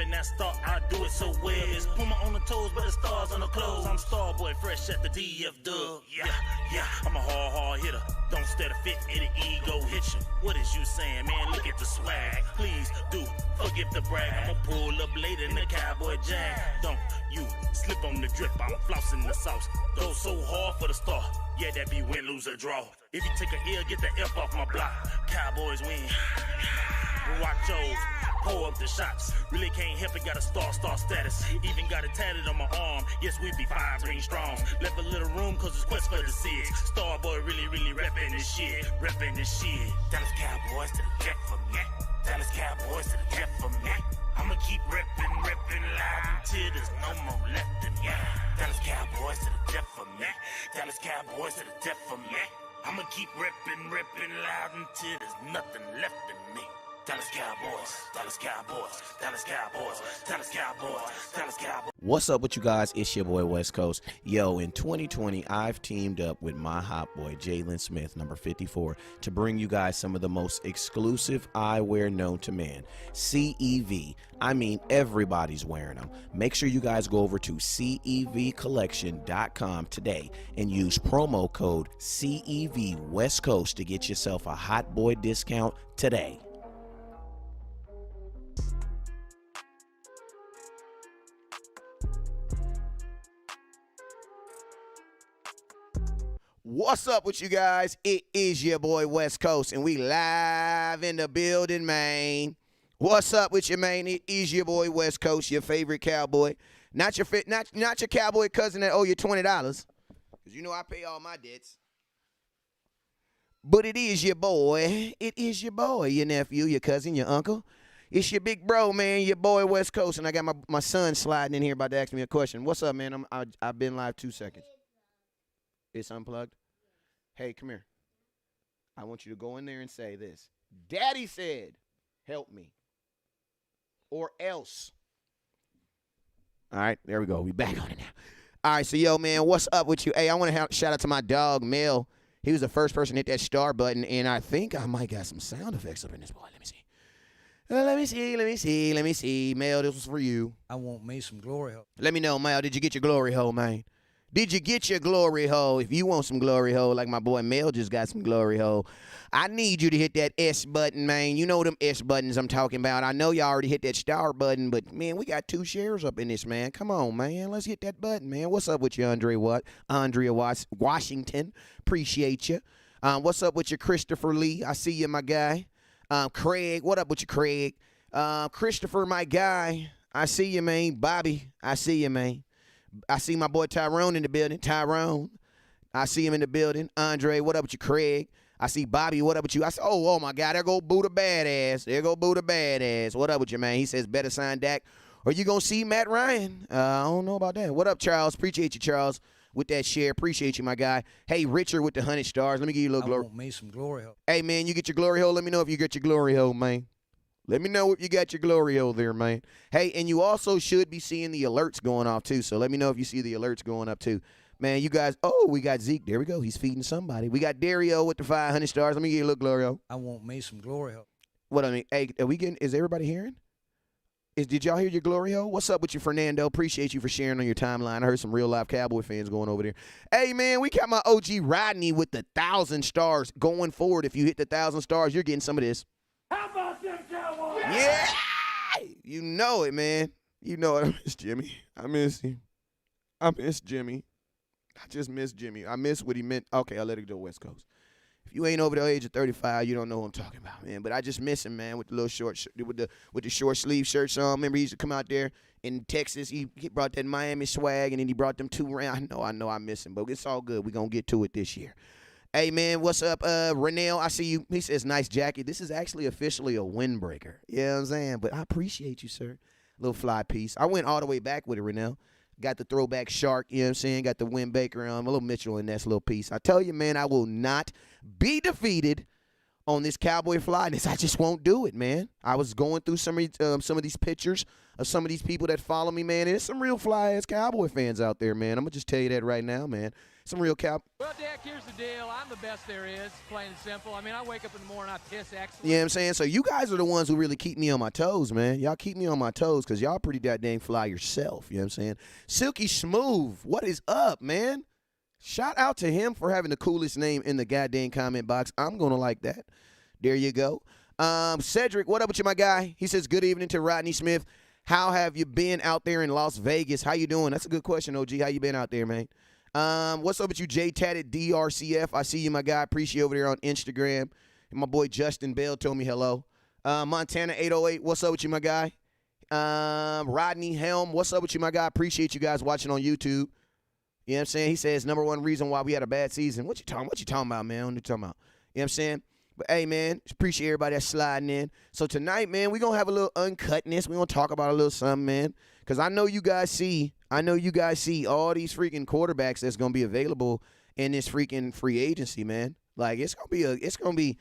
in that start, I do it so well. It's Puma on the toes, but the stars on the clothes. I'm Starboy, fresh at the DF Dub. Yeah, I'm a hard hitter. Don't stare to fit, it'll ego hit you. What is you saying, man? Look at the swag. Please do forgive the brag. I'ma pull up later in the Cowboy jag. Don't you slip on the drip, I'm flossing the sauce. Go so hard for the star. Yeah, that be win, lose, or draw. If you take a L, get the F off my block. Cowboys win. Watch those, pour up the shots. Really can't help it, got a star status. Even got it tatted on my arm. Yes, we be 5 green strong. Left a little room cause it's quest for the SIDS. Starboy really reppin' this shit. Dallas Cowboys to the death for me. Dallas Cowboys to the death for me. I'ma keep reppin' loud until there's no more left in me. Dallas Cowboys to the death for me. Dallas Cowboys to the death for me. I'ma keep reppin' loud until there's nothing left in me. Dallas Cowboys, Dallas Cowboys, Dallas Cowboys, Dallas Cowboys, Dallas Cowboys. What's up with you guys? It's your boy West Coast. Yo, in 2020, I've teamed up with my hot boy, Jalen Smith, number 54, to bring you guys some of the most exclusive eyewear known to man. CEV. I mean, everybody's wearing them. Make sure you guys go over to CEVcollection.com today and use promo code CEV West Coast to get yourself a hot boy discount today. What's up with you guys? It is your boy West Coast, and we live in the building, man. What's up with you, man? It is your boy West Coast, your favorite cowboy. Not your cowboy cousin that owe you $20, because you know I pay all my debts. But it is your boy. It is your boy, your nephew, your cousin, your uncle. It's your big bro, man, your boy West Coast, and I got my son sliding in here about to ask me a question. What's up, man? I've been live 2 seconds. It's unplugged? Hey, come here. I want you to go in there and say this. Daddy said, help me. Or else. All right, there we go. We back on it now. All right, so, yo, man, what's up with you? Hey, I want to shout out to my dog, Mel. He was the first person to hit that star button, and I think I might got some sound effects up in this boy. Let me see. Mel, this was for you. I want me some glory hole. Let me know, Mel, did you get your glory hole, man? Did you get your glory hole? If you want some glory hole, like my boy Mel just got some glory hole, I need you to hit that S button, man. You know them S buttons I'm talking about. I know y'all already hit that star button, but, man, we got 2 shares up in this, man. Come on, man. Let's hit that button, man. What's up with you, Andrea Washington? Appreciate you. What's up with you, Christopher Lee? I see you, my guy. Craig, what up with you, Craig? Christopher, my guy. I see you, man. Bobby, I see you, man. I see my boy Tyrone in the building. Tyrone, I see him in the building. Andre, what up with you, Craig? I see Bobby, what up with you? I say, oh my God, there go Buddha Badass. What up with you, man? He says, better sign Dak. Or you going to see Matt Ryan? I don't know about that. What up, Charles? Appreciate you, Charles, with that share. Appreciate you, my guy. Hey, Richard with the 100 stars. Let me give you a little glory. I want me some glory hole. Hey, man, you get your glory hole? Let me know if you get your glory hole, man. Let me know if you got your glory hole there, man. Hey, and you also should be seeing the alerts going off, too. So let me know if you see the alerts going up, too. Man, you guys, we got Zeke. There we go. He's feeding somebody. We got Dario with the 500 stars. Let me give you a little glory hole. I want me some glory hole. What I mean, hey, is everybody hearing? Did y'all hear your glory hole? What's up with you, Fernando? Appreciate you for sharing on your timeline. I heard some real live Cowboy fans going over there. Hey, man, we got my OG Rodney with the 1,000 stars going forward. If you hit the 1,000 stars, you're getting some of this. How about them Cowboys? Yeah! You know it, man. You know it. I miss Jimmy. I miss him. I miss Jimmy. I just miss Jimmy. I miss what he meant. Okay, I'll let it go West Coast. If you ain't over the age of 35, you don't know what I'm talking about, man. But I just miss him, man, with the little short, with the short sleeve shirts on. Remember, he used to come out there in Texas. He brought that Miami swag, and then he brought them 2 rounds. I know, I miss him, but it's all good. We're going to get to it this year. Hey, man, what's up, Renell? I see you. He says, nice jacket. This is actually officially a windbreaker. You know what I'm saying? But I appreciate you, sir. Little fly piece. I went all the way back with it, Renell. Got the throwback shark, you know what I'm saying? Got the windbreaker on. A little Mitchell in that little piece. I tell you, man, I will not be defeated on this Cowboy flyness. I just won't do it, man. I was going through some of these pictures of some of these people that follow me, man. And there's some real fly-ass Cowboy fans out there, man. I'm going to just tell you that right now, man. Some real cap. Well, Dak, here's the deal. I'm the best there is, plain and simple. I mean, I wake up in the morning, I piss excellent. You know what I'm saying? So you guys are the ones who really keep me on my toes, man. Y'all keep me on my toes because y'all pretty dang fly yourself. You know what I'm saying? Silky Smooth, what is up, man? Shout out to him for having the coolest name in the goddamn comment box. I'm going to like that. There you go. Cedric, what up with you, my guy? He says, good evening to Rodney Smith. How have you been out there in Las Vegas? How you doing? That's a good question, OG. How you been out there, man? What's up with you, J Tatted DRCF? I see you, my guy. Appreciate you over there on Instagram. And my boy Justin Bell told me hello. Montana 808, what's up with you, my guy? Rodney Helm, what's up with you, my guy? Appreciate you guys watching on YouTube. You know what I'm saying? He says number one reason why we had a bad season. What you talking about, man? What you talking about? You know what I'm saying? But, hey, man, appreciate everybody that's sliding in. So tonight, man, we're going to have a little uncutness. We're going to talk about a little something, man. Because I know you guys see all these freaking quarterbacks that's going to be available in this freaking free agency, man. Like, it's going to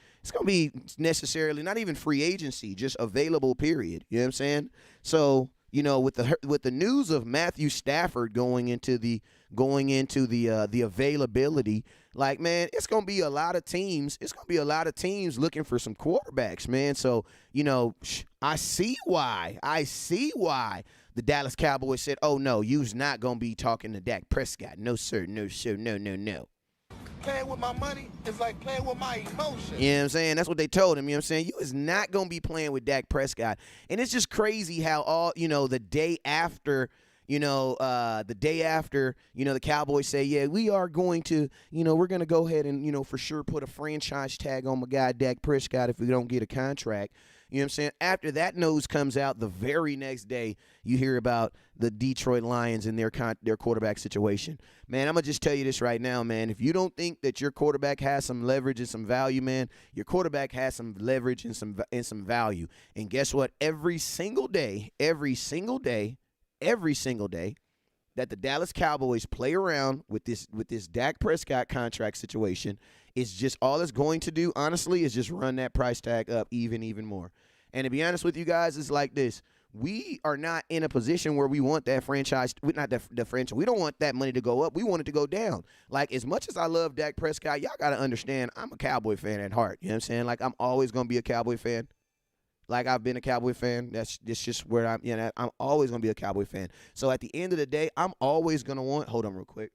be necessarily not even free agency, just available, period. You know what I'm saying? So, you know, with the news of Matthew Stafford going into the availability, like, man, it's gonna be a lot of teams. It's gonna be a lot of teams looking for some quarterbacks, man. So, you know, I see why the Dallas Cowboys said, "Oh no, you's not gonna be talking to Dak Prescott. No sir, no sir, no no no." Playing with my money is like playing with my emotions. You know what I'm saying? That's what they told him. You know what I'm saying? You is not going to be playing with Dak Prescott. And it's just crazy how the day after, the Cowboys say, yeah, we are going to, we're going to go ahead and, for sure put a franchise tag on my guy Dak Prescott if we don't get a contract. You know what I'm saying? After that news comes out, the very next day, you hear about the Detroit Lions and their quarterback situation. Man, I'm going to just tell you this right now, man. If you don't think that your quarterback has some leverage and some value, man, your quarterback has some leverage and some value. And guess what? Every single day that the Dallas Cowboys play around with this Dak Prescott contract situation, is just all it's going to do, honestly, is just run that price tag up even more. And to be honest with you guys, it's like this. We are not in a position where we want that franchise, not the franchise. We don't want that money to go up. We want it to go down. Like, as much as I love Dak Prescott, y'all got to understand, I'm a Cowboy fan at heart. You know what I'm saying? Like, I'm always going to be a Cowboy fan. Like, I've been a Cowboy fan. That's just where I'm always going to be a Cowboy fan. So at the end of the day, I'm always going to want, hold on real quick.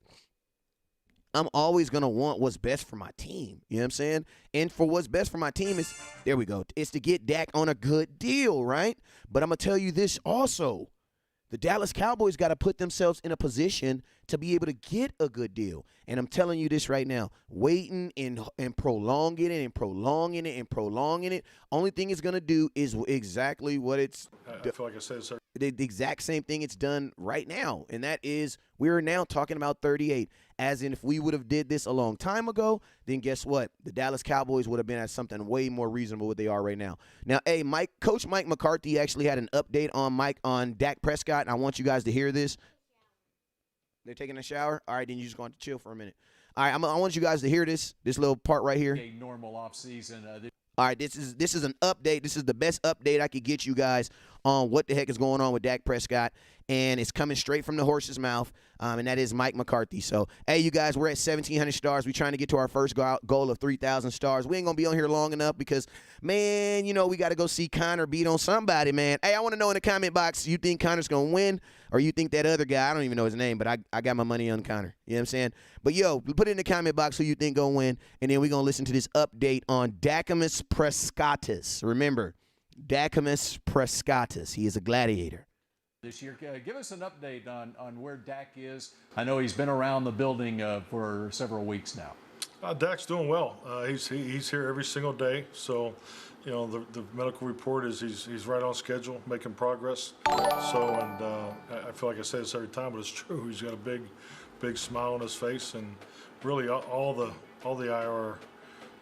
I'm always going to want what's best for my team. You know what I'm saying? And for what's best for my team is, there we go, is to get Dak on a good deal, right? But I'm going to tell you this also. The Dallas Cowboys got to put themselves in a position to be able to get a good deal. And I'm telling you this right now, waiting and prolonging it, only thing it's going to do is exactly what it's I feel like I said, sir. The exact same thing it's done right now, and that is we're now talking about 38. As in, if we would have did this a long time ago, then guess what? The Dallas Cowboys would have been at something way more reasonable what they are right now. Now, hey, Coach Mike McCarthy actually had an update on Dak Prescott, and I want you guys to hear this. They're taking a shower? All right, then you just going to chill for a minute. All right, I want you guys to hear this little part right here. A normal offseason. All right, this is an update. This is the best update I could get you guys on what the heck is going on with Dak Prescott, and it's coming straight from the horse's mouth, and that is Mike McCarthy. So, hey, you guys, we're at 1,700 stars. We're trying to get to our first goal of 3,000 stars. We ain't going to be on here long enough because, man, we got to go see Connor beat on somebody, man. Hey, I want to know in the comment box, you think Connor's going to win, or you think that other guy, I don't even know his name, but I got my money on Connor. You know what I'm saying? But, yo, put it in the comment box who you think going to win, and then we're going to listen to this update on Dacamus Prescottus. Remember, Dacamus Prescottus. He is a gladiator. This year, give us an update on where Dak is. I know he's been around the building for several weeks now. Dak's doing well. He's here every single day. So, the medical report is he's right on schedule, making progress. So, and I feel like I say this every time, but it's true. He's got a big smile on his face, and really all the IR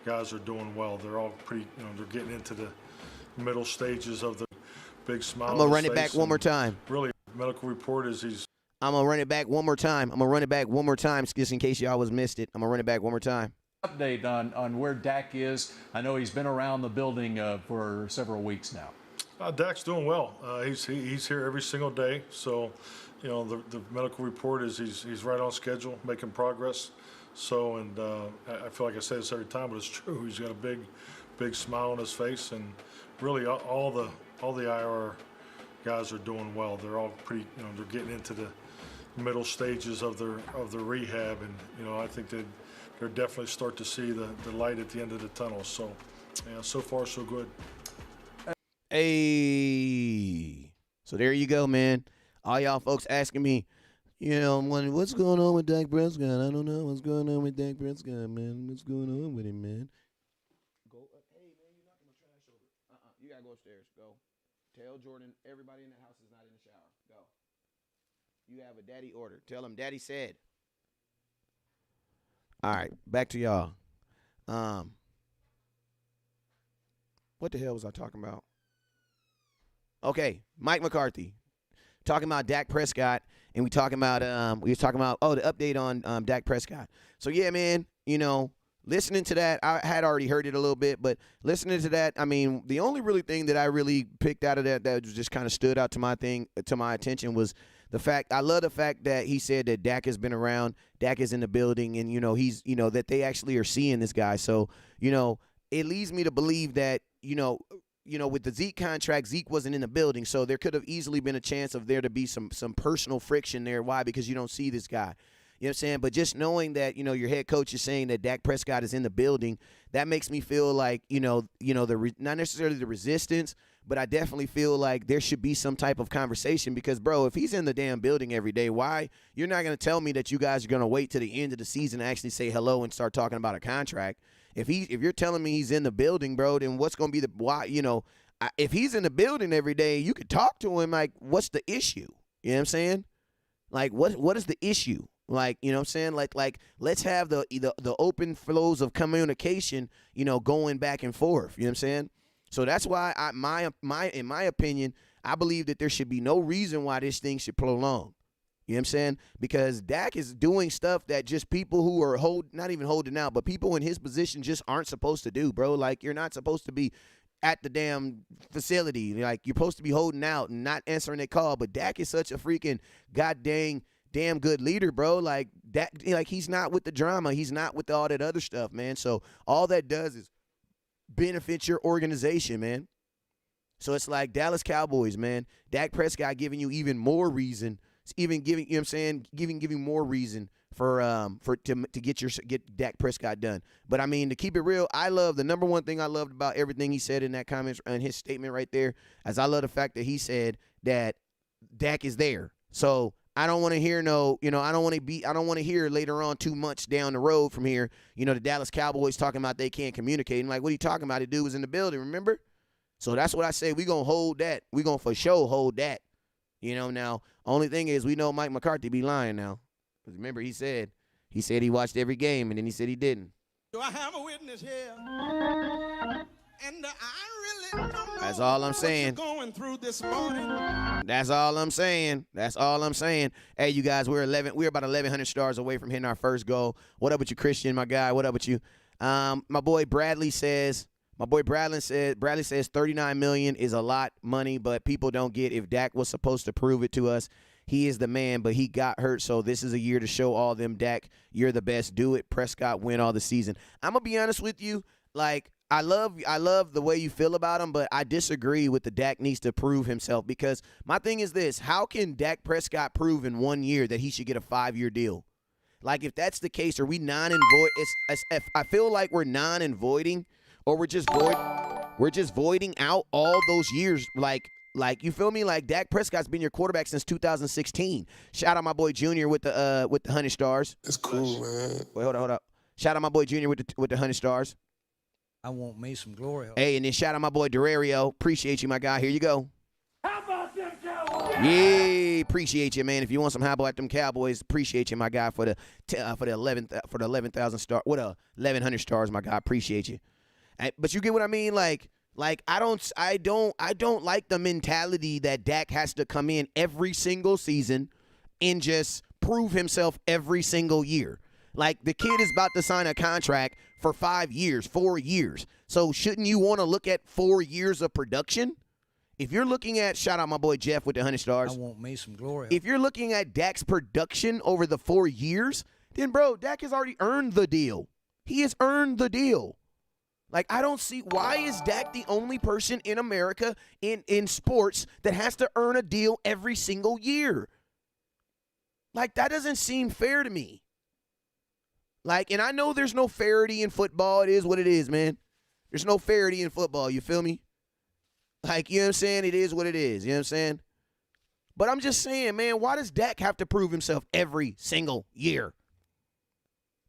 guys are doing well. They're all pretty, they're getting into the middle stages of the big smile. I'm going to run it back one more time. Really, medical report is I'm going to run it back one more time. Just in case y'all missed it. I'm going to run it back one more time. Update on where Dak is. I know he's been around the building for several weeks now. Dak's doing well. He's here every single day. So, the medical report is he's right on schedule, making progress. So, and I feel like I say this every time, but it's true. He's got a big smile on his face, and really all the IR guys are doing well. They're all pretty, they're getting into the middle stages of their rehab, and I think that they're definitely start to see the light at the end of the tunnel. So, yeah, so far so good. Hey, so there you go, man. All y'all folks asking me, I'm wondering what's going on with Dak Prescott. I don't know what's going on with Dak Prescott, man. What's going on with him, man? Go up. Hey, man, you're knocking my trash over. You gotta go upstairs. Go. Tell Jordan everybody in the house is not in the shower. Go. You have a daddy order. Tell him daddy said. All right, back to y'all. What the hell was I talking about? Okay, Mike McCarthy talking about Dak Prescott, and we was talking about the update on Dak Prescott. So yeah, man, listening to that, I had already heard it a little bit, but listening to that, I mean, the only really thing that I really picked out of that just kind of stood out to my attention was I love the fact that he said that Dak has been around, Dak is in the building, and he's that they actually are seeing this guy. So it leads me to believe that with the Zeke contract, Zeke wasn't in the building, so there could have easily been a chance of there to be some personal friction there. Why? Because you don't see this guy. You know what I'm saying? But just knowing that, your head coach is saying that Dak Prescott is in the building, that makes me feel like, not necessarily the resistance, but I definitely feel like there should be some type of conversation because, bro, if he's in the damn building every day, why? You're not going to tell me that you guys are going to wait to the end of the season to actually say hello and start talking about a contract. If you're telling me he's in the building, bro, then what's going to be the why? If he's in the building every day, you could talk to him like, what's the issue? You know what I'm saying? Like, what is the issue? Like, you know what I'm saying? Like let's have the open flows of communication, going back and forth. You know what I'm saying? So that's why in my opinion, I believe that there should be no reason why this thing should prolong. You know what I'm saying? Because Dak is doing stuff that just people who are not even holding out, but people in his position just aren't supposed to do, bro. Like, you're not supposed to be at the damn facility. Like, you're supposed to be holding out and not answering their call. But Dak is such a freaking damn good leader, bro. Like, Dak, he's not with the drama. He's not with all that other stuff, man. So all that does is benefit your organization, man. So it's like Dallas Cowboys, man. Dak Prescott giving you even more reason. Even giving, you know what I'm saying, giving more reason to get Dak Prescott done. But I mean, to keep it real, the number one thing I loved about everything he said in that comments and his statement right there, as I love the fact that he said that Dak is there. So I don't want to hear I don't want to hear later on 2 months down the road from here, the Dallas Cowboys talking about they can't communicate. I'm like, what are you talking about? The dude was in the building, remember? So that's what I say. We're going to hold that. We're going to for sure hold that. Now, only thing is we know Mike McCarthy be lying now. Because remember, he said he watched every game, and then he said he didn't. Do I have a witness here? And I really don't know. That's all I'm saying. What you're going through this morning. That's all I'm saying. Hey, you guys, we're about 1,100 stars away from hitting our first goal. What up with you, Christian, my guy? What up with you? My boy Bradley says 39 million is a lot money, but people don't get if Dak was supposed to prove it to us. He is the man, but he got hurt, so this is a year to show all them, Dak, you're the best. Do it. Prescott win all the season. I'm going to be honest with you. Like, I love the way you feel about him, but I disagree with the Dak needs to prove himself because my thing is this. How can Dak Prescott prove in 1 year that he should get a 5-year deal? Like, if that's the case, are we non-and-void? I feel like we're non and voiding, or we're just voiding out all those years. Like you feel me? Like Dak Prescott's been your quarterback since 2016. Shout out my boy Junior with the 100 stars. It's cool, man. Wait, hold up. Shout out my boy Junior with the 100 stars. I want me some glory. Hey, and then shout out my boy Durario. Appreciate you, my guy. Here you go. How about them Cowboys? Yeah, appreciate you, man. If you want some how about them Cowboys, appreciate you, my guy, for the 11,000 star. What 1,100 stars, my guy. Appreciate you. But you get what I mean? Like I don't like the mentality that Dak has to come in every single season and just prove himself every single year. Like, the kid is about to sign a contract for 4 years. So shouldn't you want to look at 4 years of production? If you're looking at, shout out my boy Jeff with the 100 stars. I want me some glory. If you're looking at Dak's production over the 4 years, then, bro, Dak has already earned the deal. He has earned the deal. Like, I don't see, why is Dak the only person in America in sports that has to earn a deal every single year? Like, that doesn't seem fair to me. Like, and I know there's no fairity in football. It is what it is, man. There's no fairity in football, you feel me? Like, you know what I'm saying? It is what it is, you know what I'm saying? But I'm just saying, man, why does Dak have to prove himself every single year?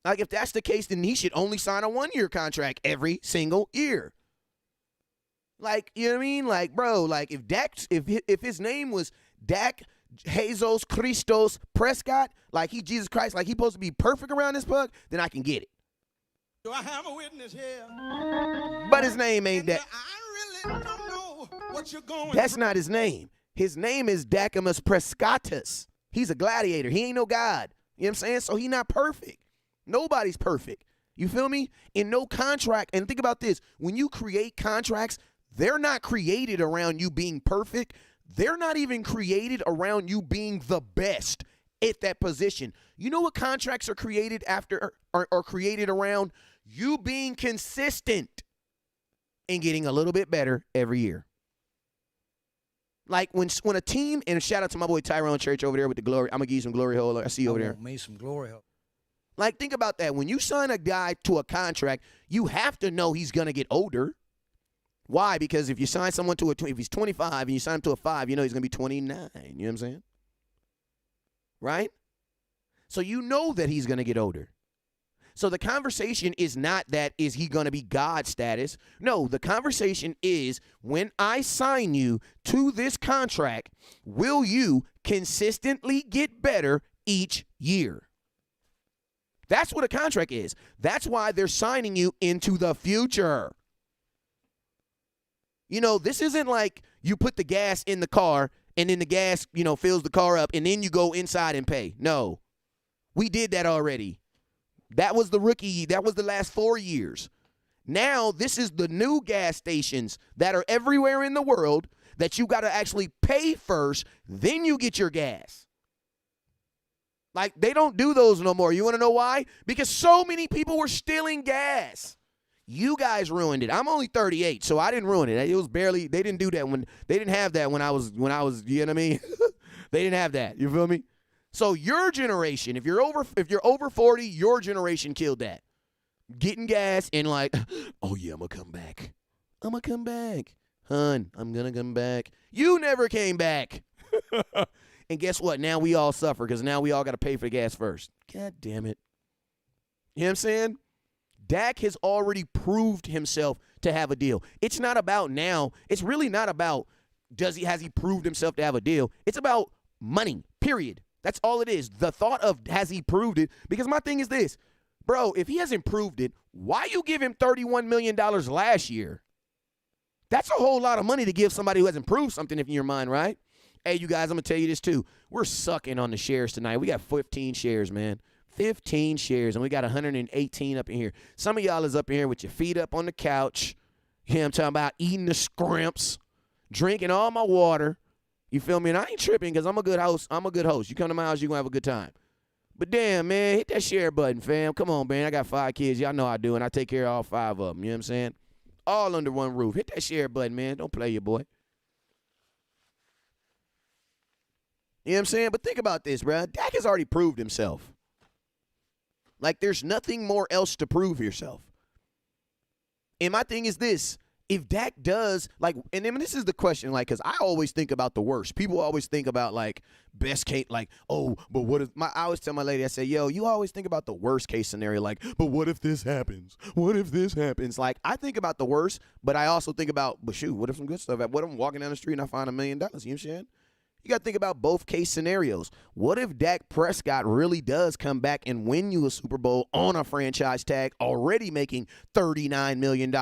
Like, if that's the case, then he should only sign a one-year contract every single year. Like, you know what I mean? Like, bro, like, if his name was Dak Jesus Christos Prescott, like he Jesus Christ, like he supposed to be perfect around this puck, then I can get it. Do I have a witness here? But his name ain't that. I really don't know what you're going That's through. not his name. His name is Dacimus Prescottus. He's a gladiator. He ain't no god. You know what I'm saying? So he not perfect. Nobody's perfect. You feel me? In no contract, and think about this, when you create contracts, they're not created around you being perfect. They're not even created around you being the best at that position. You know what contracts are created after are created around? You being consistent and getting a little bit better every year. Like when a team, and shout out to my boy Tyrone Church over there with the glory. I'm going to give you some glory hole. I see you over there. Me some glory hole. Like, think about that. When you sign a guy to a contract, you have to know he's going to get older. Why? Because if you sign someone to if he's 25 and you sign him to a 5, you know he's going to be 29. You know what I'm saying? Right? So you know that he's going to get older. So the conversation is not that is he going to be God status. No, the conversation is when I sign you to this contract, will you consistently get better each year? That's what a contract is. That's why they're signing you into the future. You know, this isn't like you put the gas in the car and then the gas, you know, fills the car up and then you go inside and pay. No, we did that already. That was the rookie. That was the last 4 years. Now, this is the new gas stations that are everywhere in the world that you got to actually pay first, then you get your gas. Like, they don't do those no more. You want to know why? Because so many people were stealing gas. You guys ruined it. I'm only 38, so I didn't ruin it. It was barely, they didn't do that when, they didn't have that when I was, you know what I mean? They didn't have that. You feel me? So your generation, if you're over 40, your generation killed that. Getting gas and like, oh yeah, I'm going to come back. I'm going to come back. Hun, I'm going to come back. You never came back. And guess what? Now we all suffer because now we all got to pay for the gas first. God damn it. You know what I'm saying? Dak has already proved himself to have a deal. It's not about now. It's really not about has he proved himself to have a deal. It's about money, period. That's all it is. The thought of has he proved it? Because my thing is this. Bro, if he hasn't proved it, why you give him $31 million last year? That's a whole lot of money to give somebody who hasn't proved something in your mind, right? Hey, you guys, I'm going to tell you this, too. We're sucking on the shares tonight. We got 15 shares, man. 15 shares, and we got 118 up in here. Some of y'all is up in here with your feet up on the couch. You know what I'm talking about? Eating the scrimps, drinking all my water. You feel me? And I ain't tripping because I'm a good host. I'm a good host. You come to my house, you're going to have a good time. But damn, man, hit that share button, fam. Come on, man. I got 5 kids. Y'all know I do, and I take care of all 5 of them. You know what I'm saying? All under one roof. Hit that share button, man. Don't play your boy. You know what I'm saying? But think about this, bro. Dak has already proved himself. Like, there's nothing more else to prove yourself. And my thing is this. If Dak does, like, and then this is the question, like, because I always think about the worst. People always think about, like, best case, like, oh, but what if, I always tell my lady, I say, yo, you always think about the worst case scenario, like, but what if this happens? What if this happens? Like, I think about the worst, but I also think about, but shoot, what if some good stuff happens? What if I'm walking down the street and I find $1 million? You know what I'm saying? You got to think about both case scenarios. What if Dak Prescott really does come back and win you a Super Bowl on a franchise tag, already making $39 million?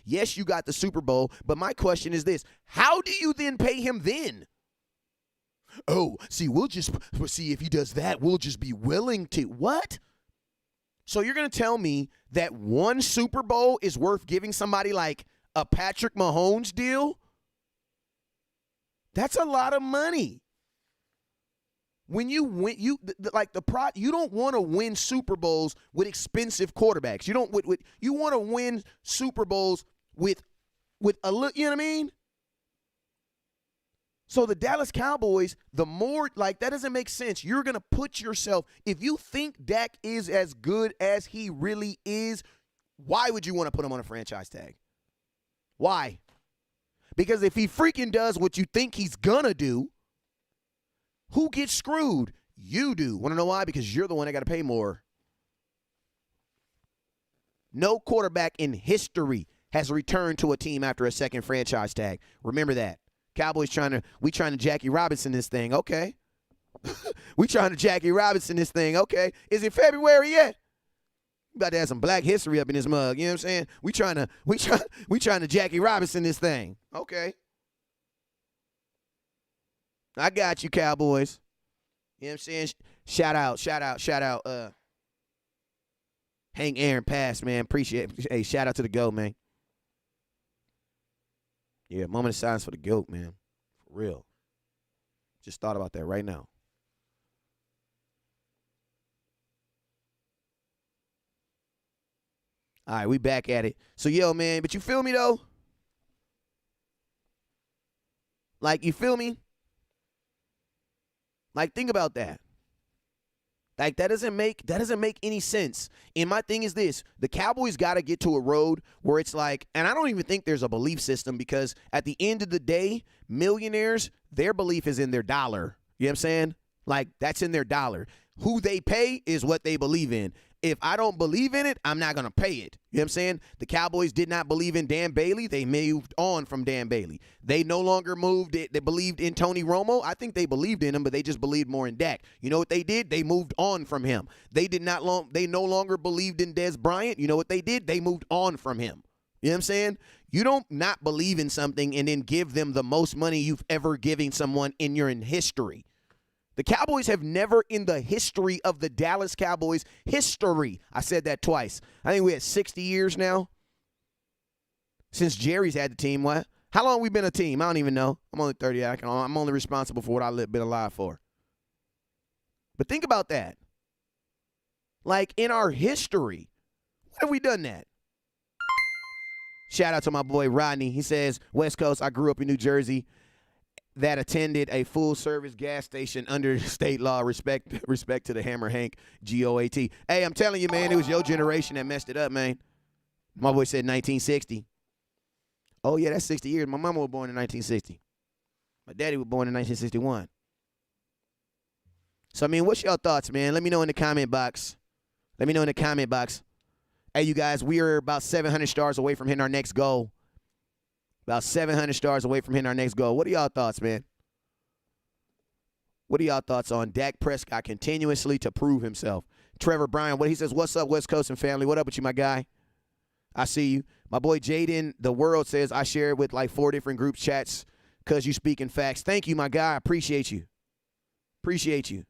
Yes, you got the Super Bowl, but my question is this. How do you then pay him then? Oh, see, if he does that, we'll just be willing to. What? So you're going to tell me that one Super Bowl is worth giving somebody like a Patrick Mahomes deal? That's a lot of money. When you win, you don't want to win Super Bowls with expensive quarterbacks. You don't. You want to win Super Bowls with a look. You know what I mean? So the Dallas Cowboys, the more that doesn't make sense. You're gonna put yourself. If you think Dak is as good as he really is, why would you want to put him on a franchise tag? Why? Because if he freaking does what you think he's gonna do, who gets screwed? You do. Want to know why? Because you're the one that got to pay more. No quarterback in history has returned to a team after a second franchise tag. Remember that. Cowboys trying to Jackie Robinson this thing. Okay. we trying to Jackie Robinson this thing. Okay. Is it February yet? About to have some black history up in this mug. You know what I'm saying? We trying to Jackie Robinson this thing. Okay. I got you, Cowboys. You know what I'm saying? Shout out. Hank Aaron Pass, man. Appreciate it. Hey, shout out to the GOAT, man. Yeah, moment of silence for the GOAT, man. For real. Just thought about that right now. All right, we back at it. So, yo, man, but you feel me, though? You feel me? Think about that. That doesn't make any sense. And my thing is this. The Cowboys got to get to a road where it's and I don't even think there's a belief system, because at the end of the day, millionaires, their belief is in their dollar. You know what I'm saying? That's in their dollar. Who they pay is what they believe in. If I don't believe in it, I'm not going to pay it. You know what I'm saying? The Cowboys did not believe in Dan Bailey. They moved on from Dan Bailey. They no longer moved it. They believed in Tony Romo. I think they believed in him, but they just believed more in Dak. You know what they did? They moved on from him. They no longer believed in Dez Bryant. You know what they did? They moved on from him. You know what I'm saying? You don't not believe in something and then give them the most money you've ever given someone in your history. The Cowboys have never in the history of the Dallas Cowboys history, I said that twice. I think we had 60 years now since Jerry's had the team. What? How long we been a team? I don't even know. I'm only 30. I'm only responsible for what I've been alive for. But think about that. In our history, when have we done that? Shout out to my boy Rodney. He says, West Coast, I grew up in New Jersey. That attended a full-service gas station under state law. Respect to the Hammer Hank, GOAT. Hey, I'm telling you, man, it was your generation that messed it up, man. My boy said 1960. Oh, yeah, that's 60 years. My mama was born in 1960. My daddy was born in 1961. So, what's your thoughts, man? Let me know in the comment box. Hey, you guys, we are about 700 stars away from hitting our next goal. About 700 stars away from hitting our next goal. What are y'all thoughts, man? What are y'all thoughts on Dak Prescott continuously to prove himself? Trevor Bryan, he says, what's up, West Coast and family? What up with you, my guy? I see you. My boy Jaden, The World, says, I share it with 4 different group chats because you speak in facts. Thank you, my guy. I appreciate you. You know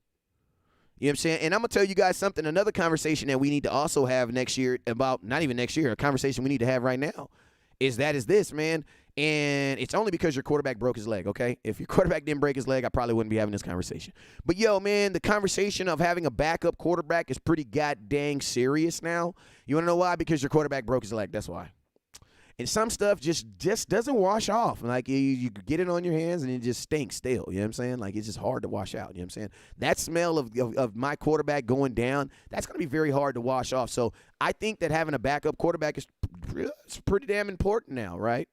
what I'm saying? And I'm going to tell you guys something, another conversation that we need to also have next year about, not even next year, a conversation we need to have right now is this, man. And it's only because your quarterback broke his leg, okay? If your quarterback didn't break his leg, I probably wouldn't be having this conversation. But, yo, man, the conversation of having a backup quarterback is pretty goddamn serious now. You want to know why? Because your quarterback broke his leg. That's why. And some stuff just doesn't wash off. You get it on your hands and it just stinks still. You know what I'm saying? It's just hard to wash out. You know what I'm saying? That smell of my quarterback going down, that's going to be very hard to wash off. So I think that having a backup quarterback is pretty damn important now, right?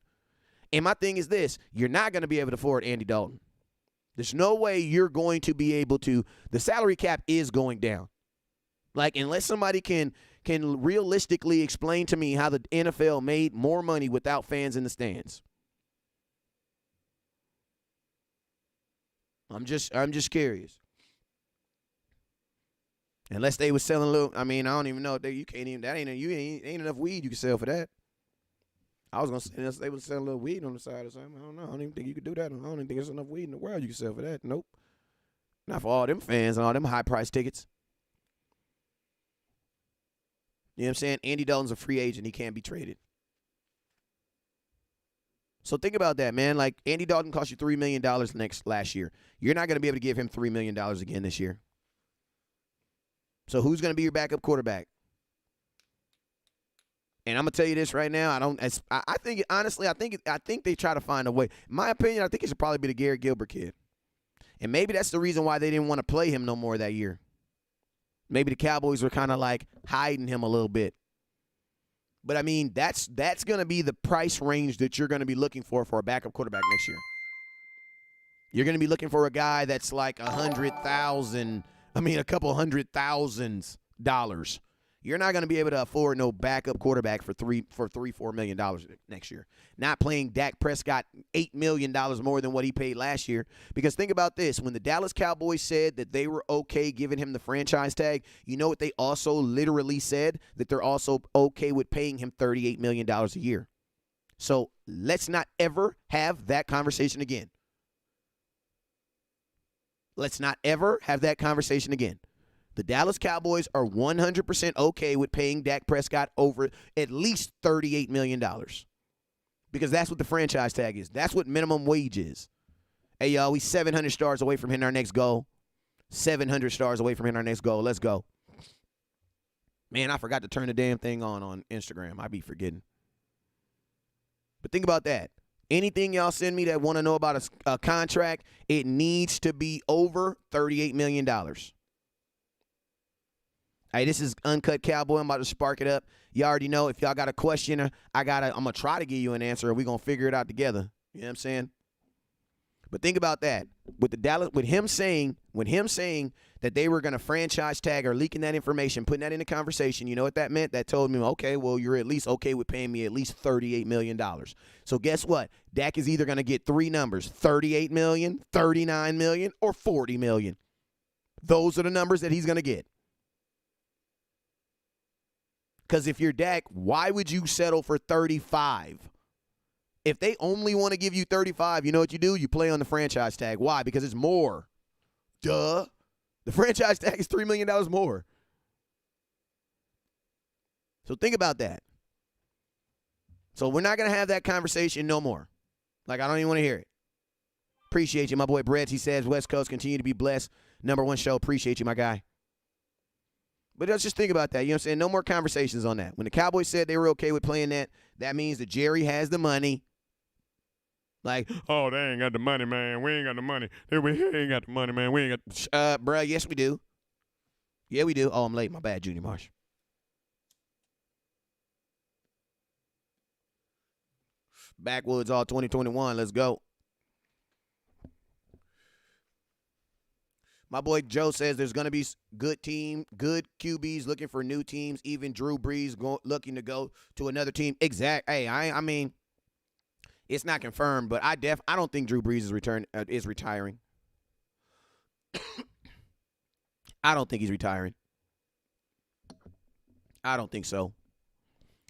And my thing is this. You're not going to be able to afford Andy Dalton. There's no way you're going to be able to. The salary cap is going down. Unless somebody can realistically explain to me how the NFL made more money without fans in the stands. I'm just curious. Unless they was selling a little, I don't even know. You can't even, that ain't enough weed you can sell for that. I was going to say unless they was selling a little weed on the side or something. I don't know. I don't even think you could do that. I don't even think there's enough weed in the world you can sell for that. Nope. Not for all them fans and all them high-priced tickets. You know what I'm saying? Andy Dalton's a free agent. He can't be traded. So think about that, man. Like, Andy Dalton cost you $3 million last year. You're not going to be able to give him $3 million again this year. So who's going to be your backup quarterback? And I'm gonna tell you this right now. I think honestly, I think they try to find a way. In my opinion, I think it should probably be the Garrett Gilbert kid. And maybe that's the reason why they didn't want to play him no more that year. Maybe the Cowboys were kind of like hiding him a little bit. But I mean, that's gonna be the price range that you're gonna be looking for a backup quarterback next year. You're gonna be looking for a guy that's like a couple $100,000. You're not going to be able to afford no backup quarterback for $4 million next year. Not playing Dak Prescott $8 million more than what he paid last year. Because think about this. When the Dallas Cowboys said that they were okay giving him the franchise tag, you know what they also literally said? That they're also okay with paying him $38 million a year. So let's not ever have that conversation again. Let's not ever have that conversation again. The Dallas Cowboys are 100% okay with paying Dak Prescott over at least $38 million. Because that's what the franchise tag is. That's what minimum wage is. Hey, y'all, we 700 stars away from hitting our next goal. 700 stars away from hitting our next goal. Let's go. Man, I forgot to turn the damn thing on Instagram. I be forgetting. But think about that. Anything y'all send me that want to know about a contract, it needs to be over $38 million. Hey, this is Uncut Cowboy. I'm about to spark it up. You already know if y'all got a question, I'm going to try to give you an answer, or we're going to figure it out together. You know what I'm saying? But think about that. With him saying that they were going to franchise tag or leaking that information, putting that in the conversation, you know what that meant? That told me, okay, well, you're at least okay with paying me at least $38 million. So guess what? Dak is either going to get three numbers, $38 million, $39 million, or $40 million. Those are the numbers that he's going to get. Because if you're Dak, why would you settle for 35? If they only want to give you 35, you know what you do? You play on the franchise tag. Why? Because it's more. Duh. The franchise tag is $3 million more. So think about that. So we're not going to have that conversation no more. Like, I don't even want to hear it. Appreciate you, my boy Brett. He says, West Coast, continue to be blessed. Number one show. Appreciate you, my guy. But let's just think about that. You know what I'm saying? No more conversations on that. When the Cowboys said they were okay with playing that, that means that Jerry has the money. Like, oh, they ain't got the money, man. We ain't got the money. We ain't got the money, man. We ain't got bruh, yes, we do. Yeah, we do. Oh, I'm late. My bad, Junior Marsh. Backwoods all 2021. Let's go. My boy Joe says there's going to be good QBs looking for new teams, even Drew Brees looking to go to another team. Hey, I mean, it's not confirmed, but I don't think Drew Brees is retiring. I don't think he's retiring. I don't think so.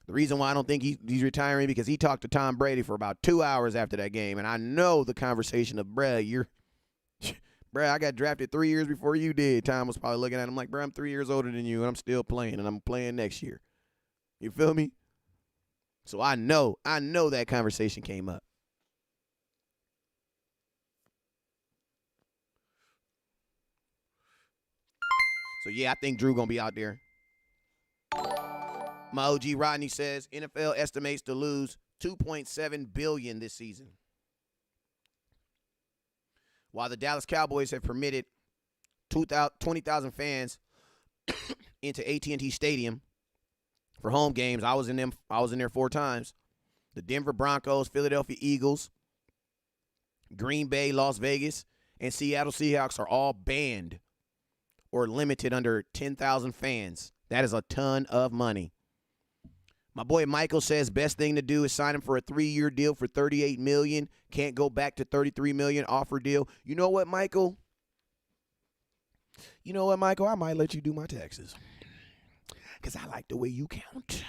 The reason why I don't think he's retiring because he talked to Tom Brady for about 2 hours after that game, and I know the conversation of, bruh, I got drafted 3 years before you did. Tom was probably looking at him like, bruh, I'm 3 years older than you, and I'm still playing, and I'm playing next year. You feel me? So I know that conversation came up. So, yeah, I think Drew going to be out there. My OG Rodney says NFL estimates to lose $2.7 billion this season. While the Dallas Cowboys have permitted 20,000 fans into AT&T Stadium for home games, I was in there 4 times. The Denver Broncos, Philadelphia Eagles, Green Bay, Las Vegas, and Seattle Seahawks are all banned or limited under 10,000 fans. That is a ton of money. My boy Michael says best thing to do is sign him for a 3-year deal for $38 million. Can't go back to $33 million offer deal. You know what, Michael? I might let you do my taxes. Because I like the way you count.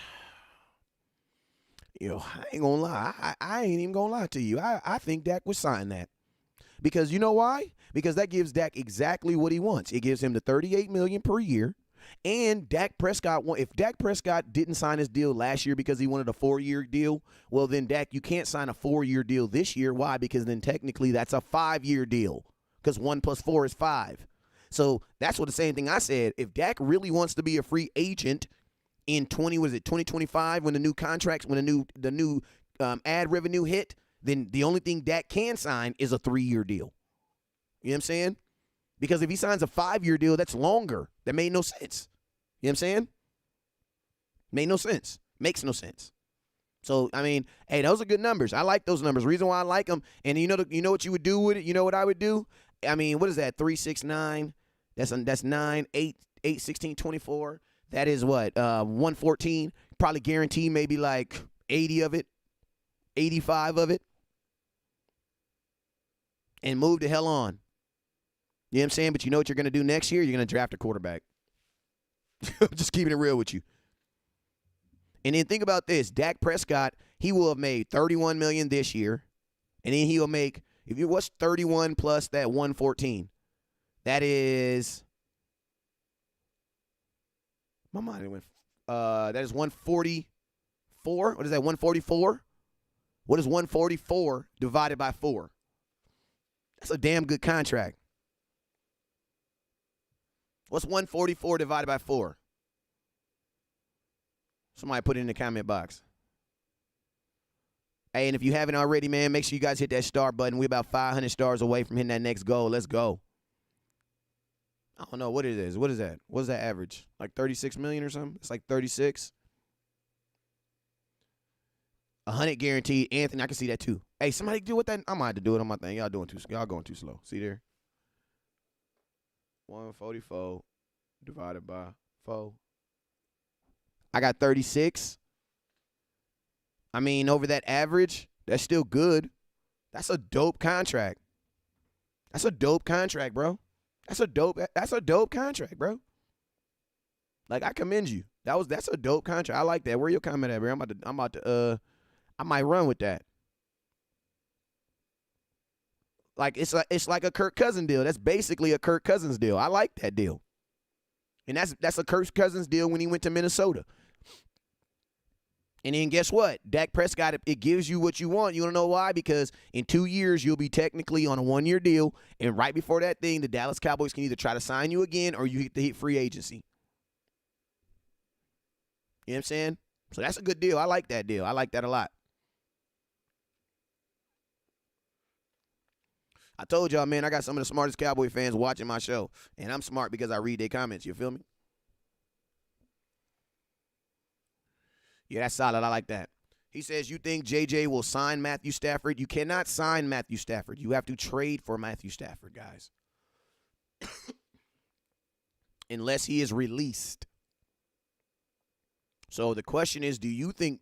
I ain't going to lie. I ain't even going to lie to you. I think Dak would sign that. Because you know why? Because that gives Dak exactly what he wants. It gives him the $38 million per year. And Dak Prescott, if Dak Prescott didn't sign his deal last year because he wanted a 4-year deal, well, then, Dak, you can't sign a 4-year deal this year. Why? Because then technically that's a 5-year deal because 1 + 4 is 5. So that's what the same thing I said. If Dak really wants to be a free agent in 2025 when the new contracts, when the new ad revenue hit, then the only thing Dak can sign is a 3-year deal. You know what I'm saying? Because if he signs a 5-year deal, that's longer. That made no sense. You know what I'm saying? Made no sense. Makes no sense. So, I mean, hey, those are good numbers. I like those numbers. Reason why I like them, and you know what you would do with it? You know what I would do? I mean, what is that? 3, 6, 9. That's 9, 8, 16, 24. That is what? 114. Probably guarantee maybe like 80 of it, 85 of it. And move the hell on. You know what I'm saying? But you know what you're going to do next year? You're going to draft a quarterback. Just keeping it real with you. And then think about this. Dak Prescott, he will have made $31 million this year. And then he'll make, what's 31 plus that 114? That is, my mind went, that is 144. What is that, 144? What is 144 divided by 4? That's a damn good contract. What's 144 divided by 4? Somebody put it in the comment box. Hey, and if you haven't already, man, make sure you guys hit that star button. We're about 500 stars away from hitting that next goal. Let's go. I don't know what it is. What is that? What is that average? Like 36 million or something? It's like 36. 100 guaranteed. Anthony, I can see that too. Hey, somebody do what that. I might have to do it on my thing. Y'all going too slow. See there? 144 divided by 4. I got 36. I mean, over that average, that's still good. That's a dope contract. That's a dope contract, bro. That's a dope contract, bro. Like, I commend you. That's a dope contract. I like that. Where your comment at, bro? I might run with that. Like, it's like a Kirk Cousins deal. That's basically a Kirk Cousins deal. I like that deal. And that's a Kirk Cousins deal when he went to Minnesota. And then guess what? Dak Prescott, it gives you what you want. You want to know why? Because in 2 years, you'll be technically on a 1-year deal. And right before that thing, the Dallas Cowboys can either try to sign you again or you hit free agency. You know what I'm saying? So that's a good deal. I like that deal. I like that a lot. I told y'all, man, I got some of the smartest Cowboy fans watching my show. And I'm smart because I read their comments. You feel me? Yeah, that's solid. I like that. He says, you think JJ will sign Matthew Stafford? You cannot sign Matthew Stafford. You have to trade for Matthew Stafford, guys. Unless he is released. So the question is, do you think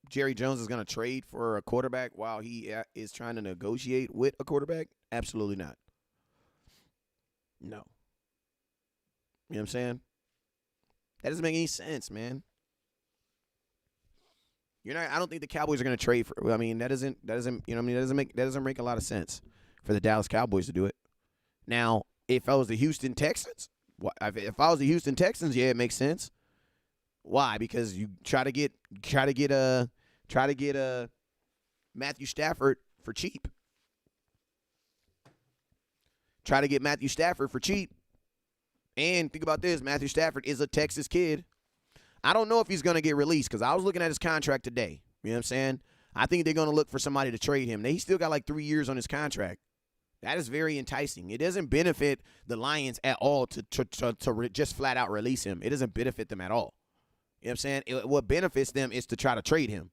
Jerry Jones is going to trade for a quarterback while he is trying to negotiate with a quarterback? Absolutely not. No. You know what I'm saying? That doesn't make any sense, man. I don't think the Cowboys are going to trade for. I mean, that doesn't. You know what I mean? That doesn't make a lot of sense for the Dallas Cowboys to do it. Now, if I was the Houston Texans, yeah, it makes sense. Why? Because you try to get Matthew Stafford for cheap. Try to get Matthew Stafford for cheap. And think about this, Matthew Stafford is a Texas kid. I don't know if he's going to get released because I was looking at his contract today. You know what I'm saying? I think they're going to look for somebody to trade him. He still got like 3 years on his contract. That is very enticing. It doesn't benefit the Lions at all to just flat out release him. It doesn't benefit them at all. You know what I'm saying? What benefits them is to try to trade him.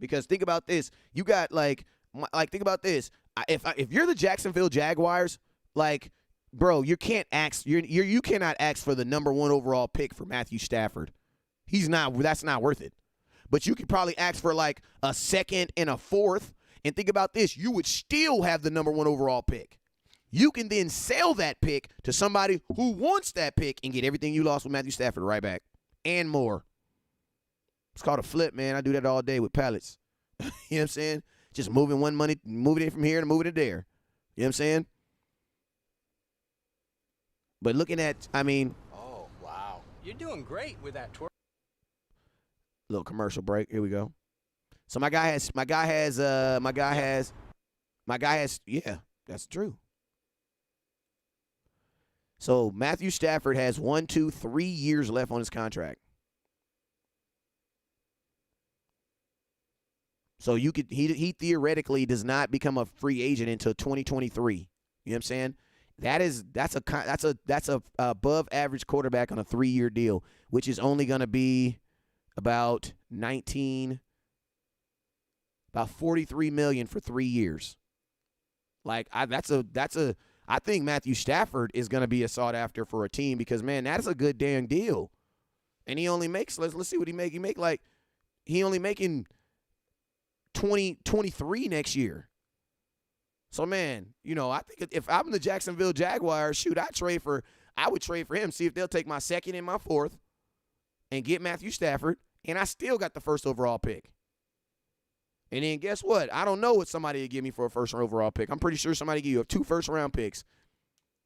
Because think about this. You got think about this. If you're the Jacksonville Jaguars, bro, you can't ask. You cannot ask for the number 1 overall pick for Matthew Stafford. That's not worth it. But you could probably ask for a second and a fourth. And think about this. You would still have the number 1 overall pick. You can then sell that pick to somebody who wants that pick and get everything you lost with Matthew Stafford right back and more. It's called a flip, man. I do that all day with pallets. You know what I'm saying? Just moving moving it from here and moving it there. You know what I'm saying? But looking at, Oh, wow. You're doing great with that twerk. Little commercial break. Here we go. So my guy has, yeah, that's true. So Matthew Stafford has 3 years left on his contract. So he theoretically does not become a free agent until 2023. You know what I'm saying? That's a above average quarterback on a 3-year deal, which is only going to be about $43 million for 3 years. Like I think Matthew Stafford is going to be a sought after for a team because man, that's a good dang deal. And he only makes let's see what he make. He only making 23 next year. So man, I think if I'm the Jacksonville Jaguars, shoot, I would trade for him, see if they'll take my 2nd and my 4th and get Matthew Stafford, and I still got the 1st overall pick. And then guess what? I don't know what somebody would give me for a 1st overall pick. I'm pretty sure somebody give you 2 first-round picks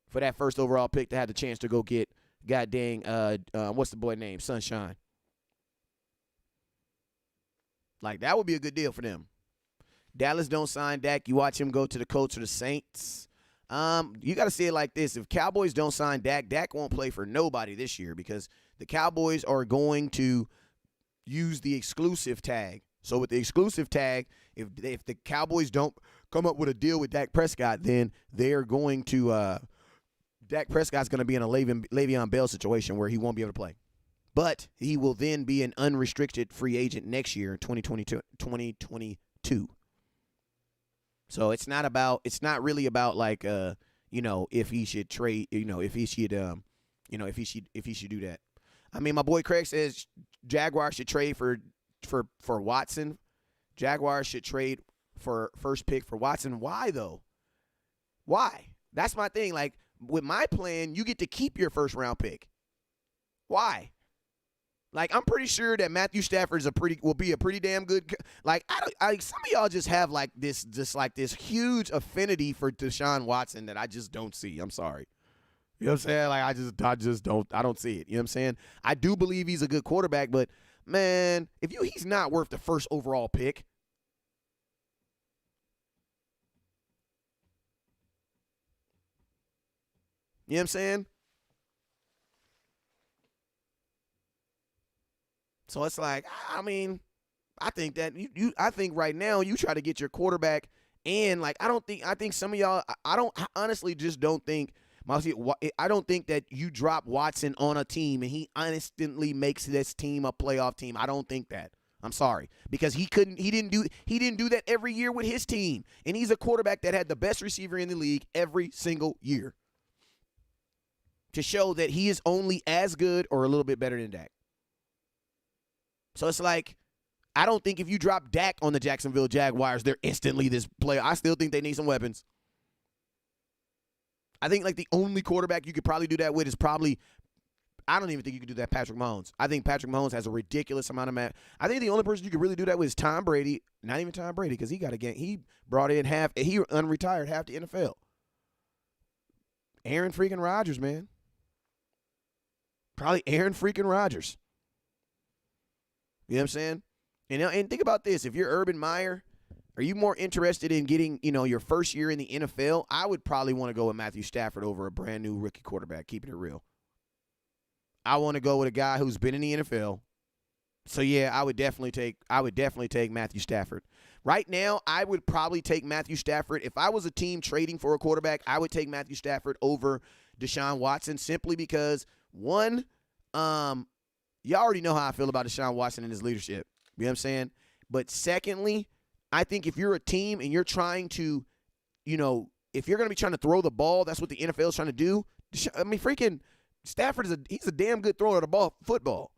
for that 1st overall pick to have the chance to go get what's the boy name? Sunshine. Like, that would be a good deal for them. Dallas don't sign Dak. You watch him go to the Colts or the Saints. You got to see it like this. If Cowboys don't sign Dak, Dak won't play for nobody this year because the Cowboys are going to use the exclusive tag. So with the exclusive tag, if the Cowboys don't come up with a deal with Dak Prescott, then they're going to Dak Prescott's going to be in a Le'Veon Bell situation where he won't be able to play. But he will then be an unrestricted free agent next year in 2022. So it's not really about like if he should trade, if he should do that. I mean, my boy Craig says Jaguars should trade for Watson. Jaguars should trade for 1st pick for Watson. Why though? Why? That's my thing. Like with my plan, you get to keep your 1st round pick. Why? Like, I'm pretty sure that Matthew Stafford will be a pretty damn good. Like, some of y'all just have like this huge affinity for Deshaun Watson that I just don't see. I'm sorry. You know what I'm saying? Like, I don't see it. You know what I'm saying? I do believe he's a good quarterback, but man, he's not worth the 1st overall pick. You know what I'm saying? So it's like, I mean, I think that I think right now you try to get your quarterback and like, I think some of y'all, I honestly just don't think, I don't think that you drop Watson on a team and he instantly makes this team a playoff team. I don't think that. I'm sorry. Because he didn't do that every year with his team. And he's a quarterback that had the best receiver in the league every single year. To show that he is only as good or a little bit better than Dak. So it's like, I don't think if you drop Dak on the Jacksonville Jaguars, they're instantly this player. I still think they need some weapons. I think like the only quarterback you could probably do that with is probably, I don't even think you could do that Patrick Mahomes. I think Patrick Mahomes has a ridiculous amount of I think the only person you could really do that with is Tom Brady. Not even Tom Brady because he brought in he unretired half the NFL. Aaron freaking Rodgers, man. Probably Aaron freaking Rodgers. You know what I'm saying? And think about this. If you're Urban Meyer, are you more interested in getting, your 1st year in the NFL? I would probably want to go with Matthew Stafford over a brand new rookie quarterback, keeping it real. I want to go with a guy who's been in the NFL. So yeah, I would definitely take Matthew Stafford. Right now, I would probably take Matthew Stafford. If I was a team trading for a quarterback, I would take Matthew Stafford over Deshaun Watson simply because one, y'all already know how I feel about Deshaun Watson and his leadership. You know what I'm saying? But secondly, I think if you're a team and you're trying to, if you're going to be trying to throw the ball, that's what the NFL is trying to do. Freaking Stafford he's a damn good thrower of the ball, football.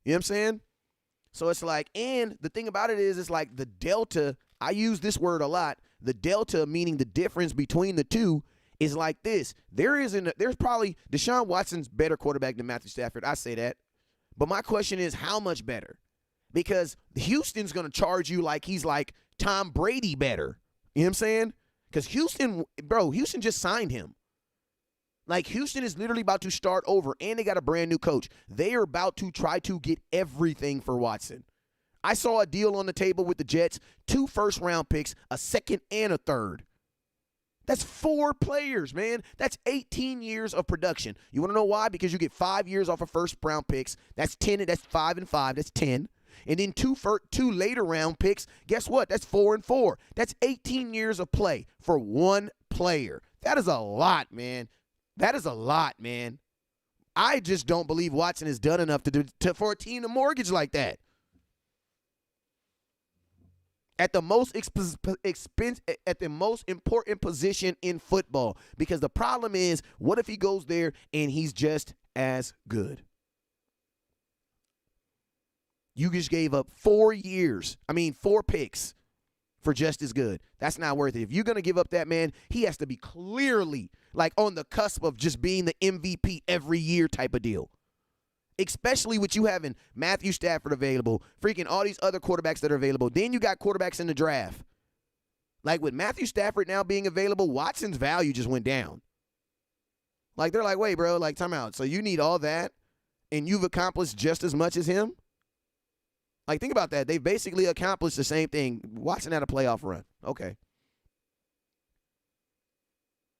You know what I'm saying? So it's like, and the thing about it is, it's like the delta, I use this word a lot, the delta meaning the difference between the two is like this. There's probably Deshaun Watson's better quarterback than Matthew Stafford. I say that. But my question is, how much better? Because Houston's going to charge you like he's like Tom Brady better. You know what I'm saying? Because Houston just signed him. Like, Houston is literally about to start over, and they got a brand new coach. They are about to try to get everything for Watson. I saw a deal on the table with the Jets, 2 first-round picks, a second and a third. That's 4 players, man. That's 18 years of production. You want to know why? Because you get 5 years off of first-round picks. That's 10. That's 5 and 5. That's 10. And then 2 later-round picks. Guess what? That's 4 and 4. That's 18 years of play for 1 player. That is a lot, man. That is a lot, man. I just don't believe Watson has done enough for a team to mortgage like that. At the most at the most important position in football. Because the problem is, what if he goes there and he's just as good? You just gave up 4 picks for just as good. That's not worth it. If you're going to give up that man, he has to be clearly like on the cusp of just being the MVP every year type of deal. Especially with you having Matthew Stafford available, freaking all these other quarterbacks that are available. Then you got quarterbacks in the draft. Like with Matthew Stafford now being available, Watson's value just went down. Like they're like, wait, bro, like time out. So you need all that and you've accomplished just as much as him? Like think about that. They basically accomplished the same thing. Watson had a playoff run. Okay.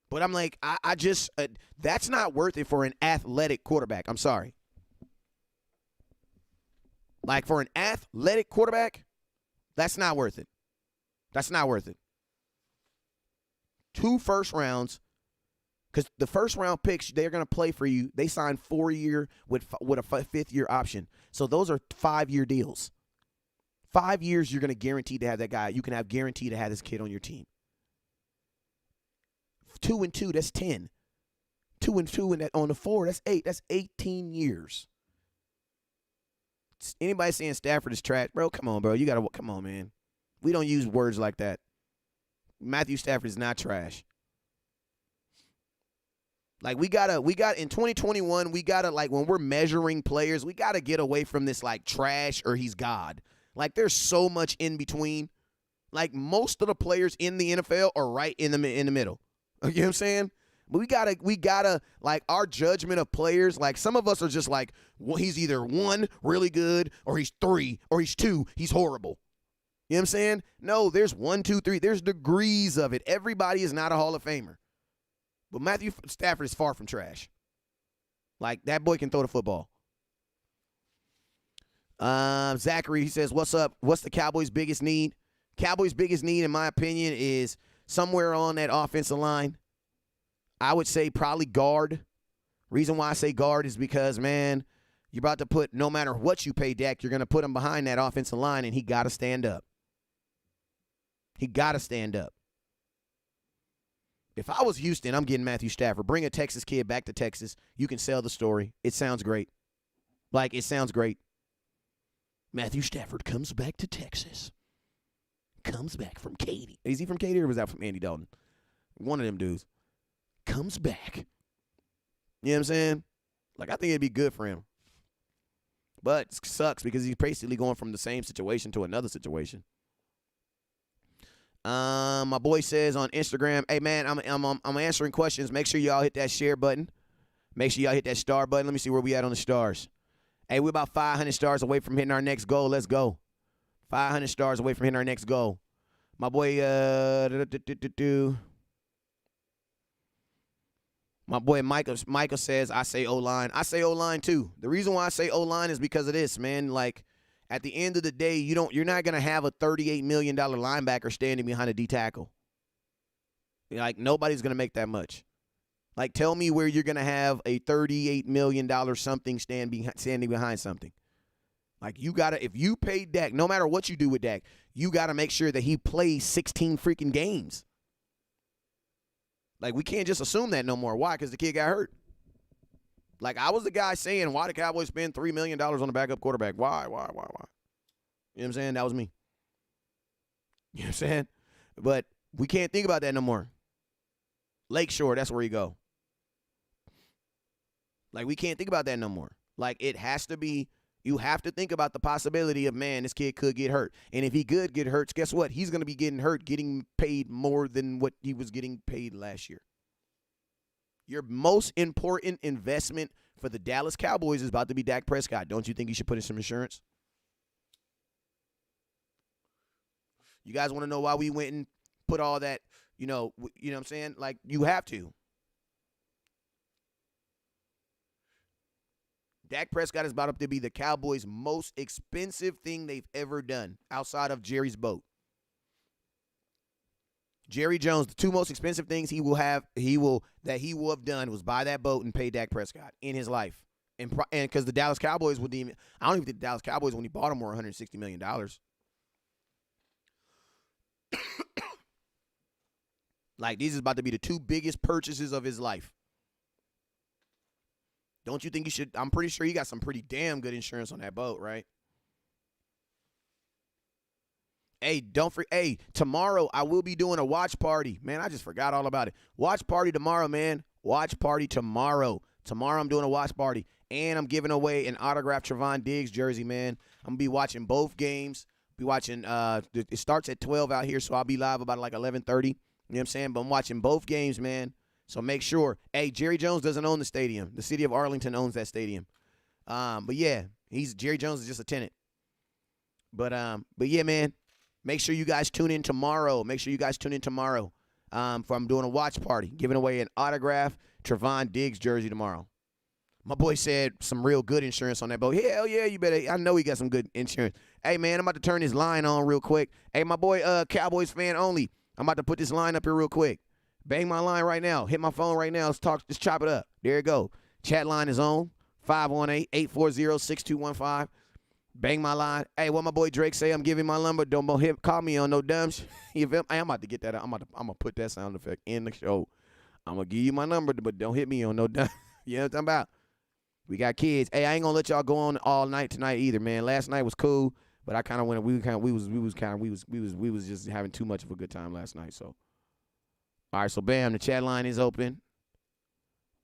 But I'm like, I just, that's not worth it for an athletic quarterback. I'm sorry. Like, for an athletic quarterback, that's not worth it. That's not worth it. 2 first rounds, because the first-round picks, they're going to play for you. They signed 4-year with a 5th-year option. So those are 5-year deals. 5 years, you're going to guarantee to have that guy. You can have guaranteed to have this kid on your team. 2 and 2, that's 10. 2 and 2 on the 4, that's 8. That's 18 years. Anybody saying Stafford is trash, bro? Come on, bro. You gotta come on, man. We don't use words like that. Matthew Stafford is not trash. Like we got in 2021, we gotta like when we're measuring players, we gotta get away from this like trash or he's God. Like there's so much in between. Like most of the players in the NFL are right in the middle. You know what I'm saying? But we gotta like our judgment of players. Like some of us are just like, well, he's either 1 really good or he's 3 or he's 2 he's horrible. You know what I'm saying? No, there's 1, 2, 3. There's degrees of it. Everybody is not a Hall of Famer. But Matthew Stafford is far from trash. Like that boy can throw the football. Zachary, he says, "What's up? What's the Cowboys' biggest need?" Cowboys' biggest need, in my opinion, is somewhere on that offensive line. I would say probably guard. Reason why I say guard is because, man, you're about to put, no matter what you pay Dak, you're going to put him behind that offensive line, and he got to stand up. He got to stand up. If I was Houston, I'm getting Matthew Stafford. Bring a Texas kid back to Texas. You can sell the story. It sounds great. Like, it sounds great. Matthew Stafford comes back to Texas. Comes back from Katy. Is he from Katy or was that from Andy Dalton? One of them dudes. Comes back. You know what I'm saying? Like, I think it'd be good for him. But it sucks because he's basically going from the same situation to another situation. My boy says on Instagram, hey, man, I'm answering questions. Make sure y'all hit that share button. Make sure y'all hit that star button. Let me see where we at on the stars. Hey, we're about 500 stars away from hitting our next goal. Let's go. 500 stars away from hitting our next goal. My boy, my boy Michael says, I say O-line. I say O-line too. The reason why I say O-line is because of this, man. Like, at the end of the day, you're not going to have a $38 million linebacker standing behind a D tackle. Like, nobody's going to make that much. Like, tell me where you're going to have a $38 million something standing behind something. Like, you got to, if you pay Dak, no matter what you do with Dak, you got to make sure that he plays 16 freaking games. Like, we can't just assume that no more. Why? Because the kid got hurt. Like, I was the guy saying, why the Cowboys spend $3 million on a backup quarterback? Why? You know what I'm saying? That was me. You know what I'm saying? But we can't think about that no more. Lakeshore, that's where you go. Like, we can't think about that no more. Like, it has to be, you have to think about the possibility of, man, this kid could get hurt. And if he could get hurt, guess what? He's going to be getting hurt, getting paid more than what he was getting paid last year. Your most important investment for the Dallas Cowboys is about to be Dak Prescott. Don't you think you should put in some insurance? You guys want to know why we went and put all that, you know what I'm saying? Like, you have to. Dak Prescott is about to be the Cowboys' most expensive thing they've ever done outside of Jerry's boat. Jerry Jones, the two most expensive things he will have done was buy that boat and pay Dak Prescott in his life. And because the Dallas Cowboys I don't even think the Dallas Cowboys, when he bought him, were $160 million. Like, these is about to be the two biggest purchases of his life. Don't you think you should? I'm pretty sure you got some pretty damn good insurance on that boat, right? Hey, tomorrow I will be doing a watch party. Man, I just forgot all about it. Watch party tomorrow, man. Watch party tomorrow. Tomorrow I'm doing a watch party. And I'm giving away an autographed Trevon Diggs jersey, man. I'm going to be watching both games. Be watching, it starts at 12 out here, so I'll be live about like 11:30. You know what I'm saying? But I'm watching both games, man. So make sure. Hey, Jerry Jones doesn't own the stadium. The city of Arlington owns that stadium. But yeah, Jerry Jones is just a tenant. But yeah, man. Make sure you guys tune in tomorrow. For I'm doing a watch party, giving away an autographed Trevon Diggs jersey tomorrow. My boy said some real good insurance on that boat. Hell yeah, you better. I know he got some good insurance. Hey, man, I'm about to turn this line on real quick. Hey, my boy, Cowboys fan only. I'm about to put this line up here real quick. Bang my line right now. Hit my phone right now. Let's chop it up. There you go. Chat line is on. 518-840-6215. Bang my line. Hey, what my boy Drake say? I'm giving my number. Don't call me on no dumb shit. You feel me? Hey, I'm about to get that out. I'm gonna put that sound effect in the show. I'm gonna give you my number, but don't hit me on no dumb. You know what I'm talking about? We got kids. Hey, I ain't gonna let y'all go on all night tonight either, man. Last night was cool, but I kind of went. We was just having too much of a good time last night. So, all right. So, bam, the chat line is open.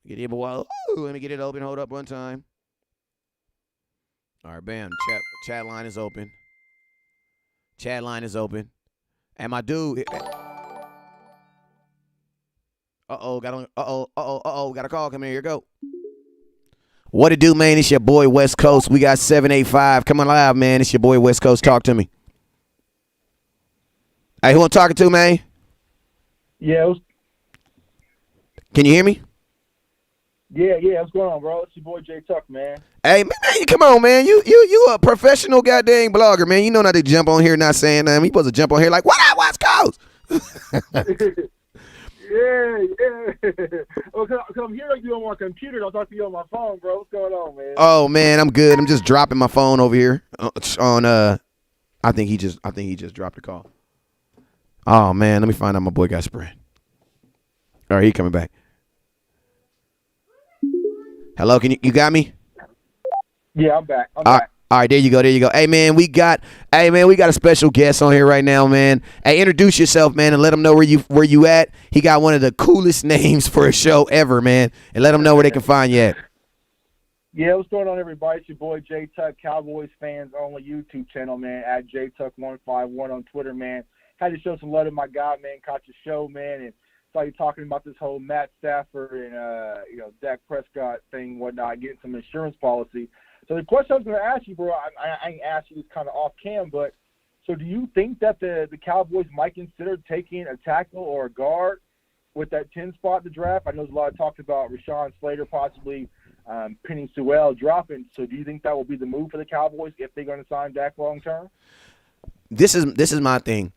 Get it, boy. Let me get it open. Hold up one time. All right, bam. Chat line is open. Chat line is open. And my dude. Got a call coming. Here you go. What it do, man? It's your boy West Coast. We got 785. Come on live, man. It's your boy West Coast. Talk to me. Hey, who I'm talking to, man? Yeah. Can you hear me? Yeah. What's going on, bro? It's your boy Jay Tuck, man. Hey, man, come on, man. You a professional goddamn blogger, man. You know not to jump on here not saying nothing. You supposed to jump on here like, what up, West Coast? Yeah. Well, cause I'm hearing you on my computer. I'll talk to you on my phone, bro. What's going on, man? Oh, man, I'm good. I'm just dropping my phone over here on I think he just dropped the call. Oh, man, let me find out my boy got spread. All right, he coming back. Hello, you got me? Yeah, I'm back. All right, there you go. Hey, man, we got a special guest on here right now, man. Hey, introduce yourself, man, and let them know where you at. He got one of the coolest names for a show ever, man, and let them know where they can find you at. Yeah, what's going on, everybody? It's your boy Jay Tuck, Cowboys fans only YouTube channel, man, at JTuck151 on Twitter, man. Had to show some love to my guy, man. Caught your show, man, and saw you talking about this whole Matt Stafford and Dak Prescott thing, whatnot, getting some insurance policy. So the question I was going to ask you, bro, I ain't asked you this kind of off cam, but so do you think that the Cowboys might consider taking a tackle or a guard with that 10 spot in the draft? I know there's a lot of talk about Rashawn Slater possibly Penny Sewell dropping. So do you think that will be the move for the Cowboys if they're going to sign Dak long term? This is my thing.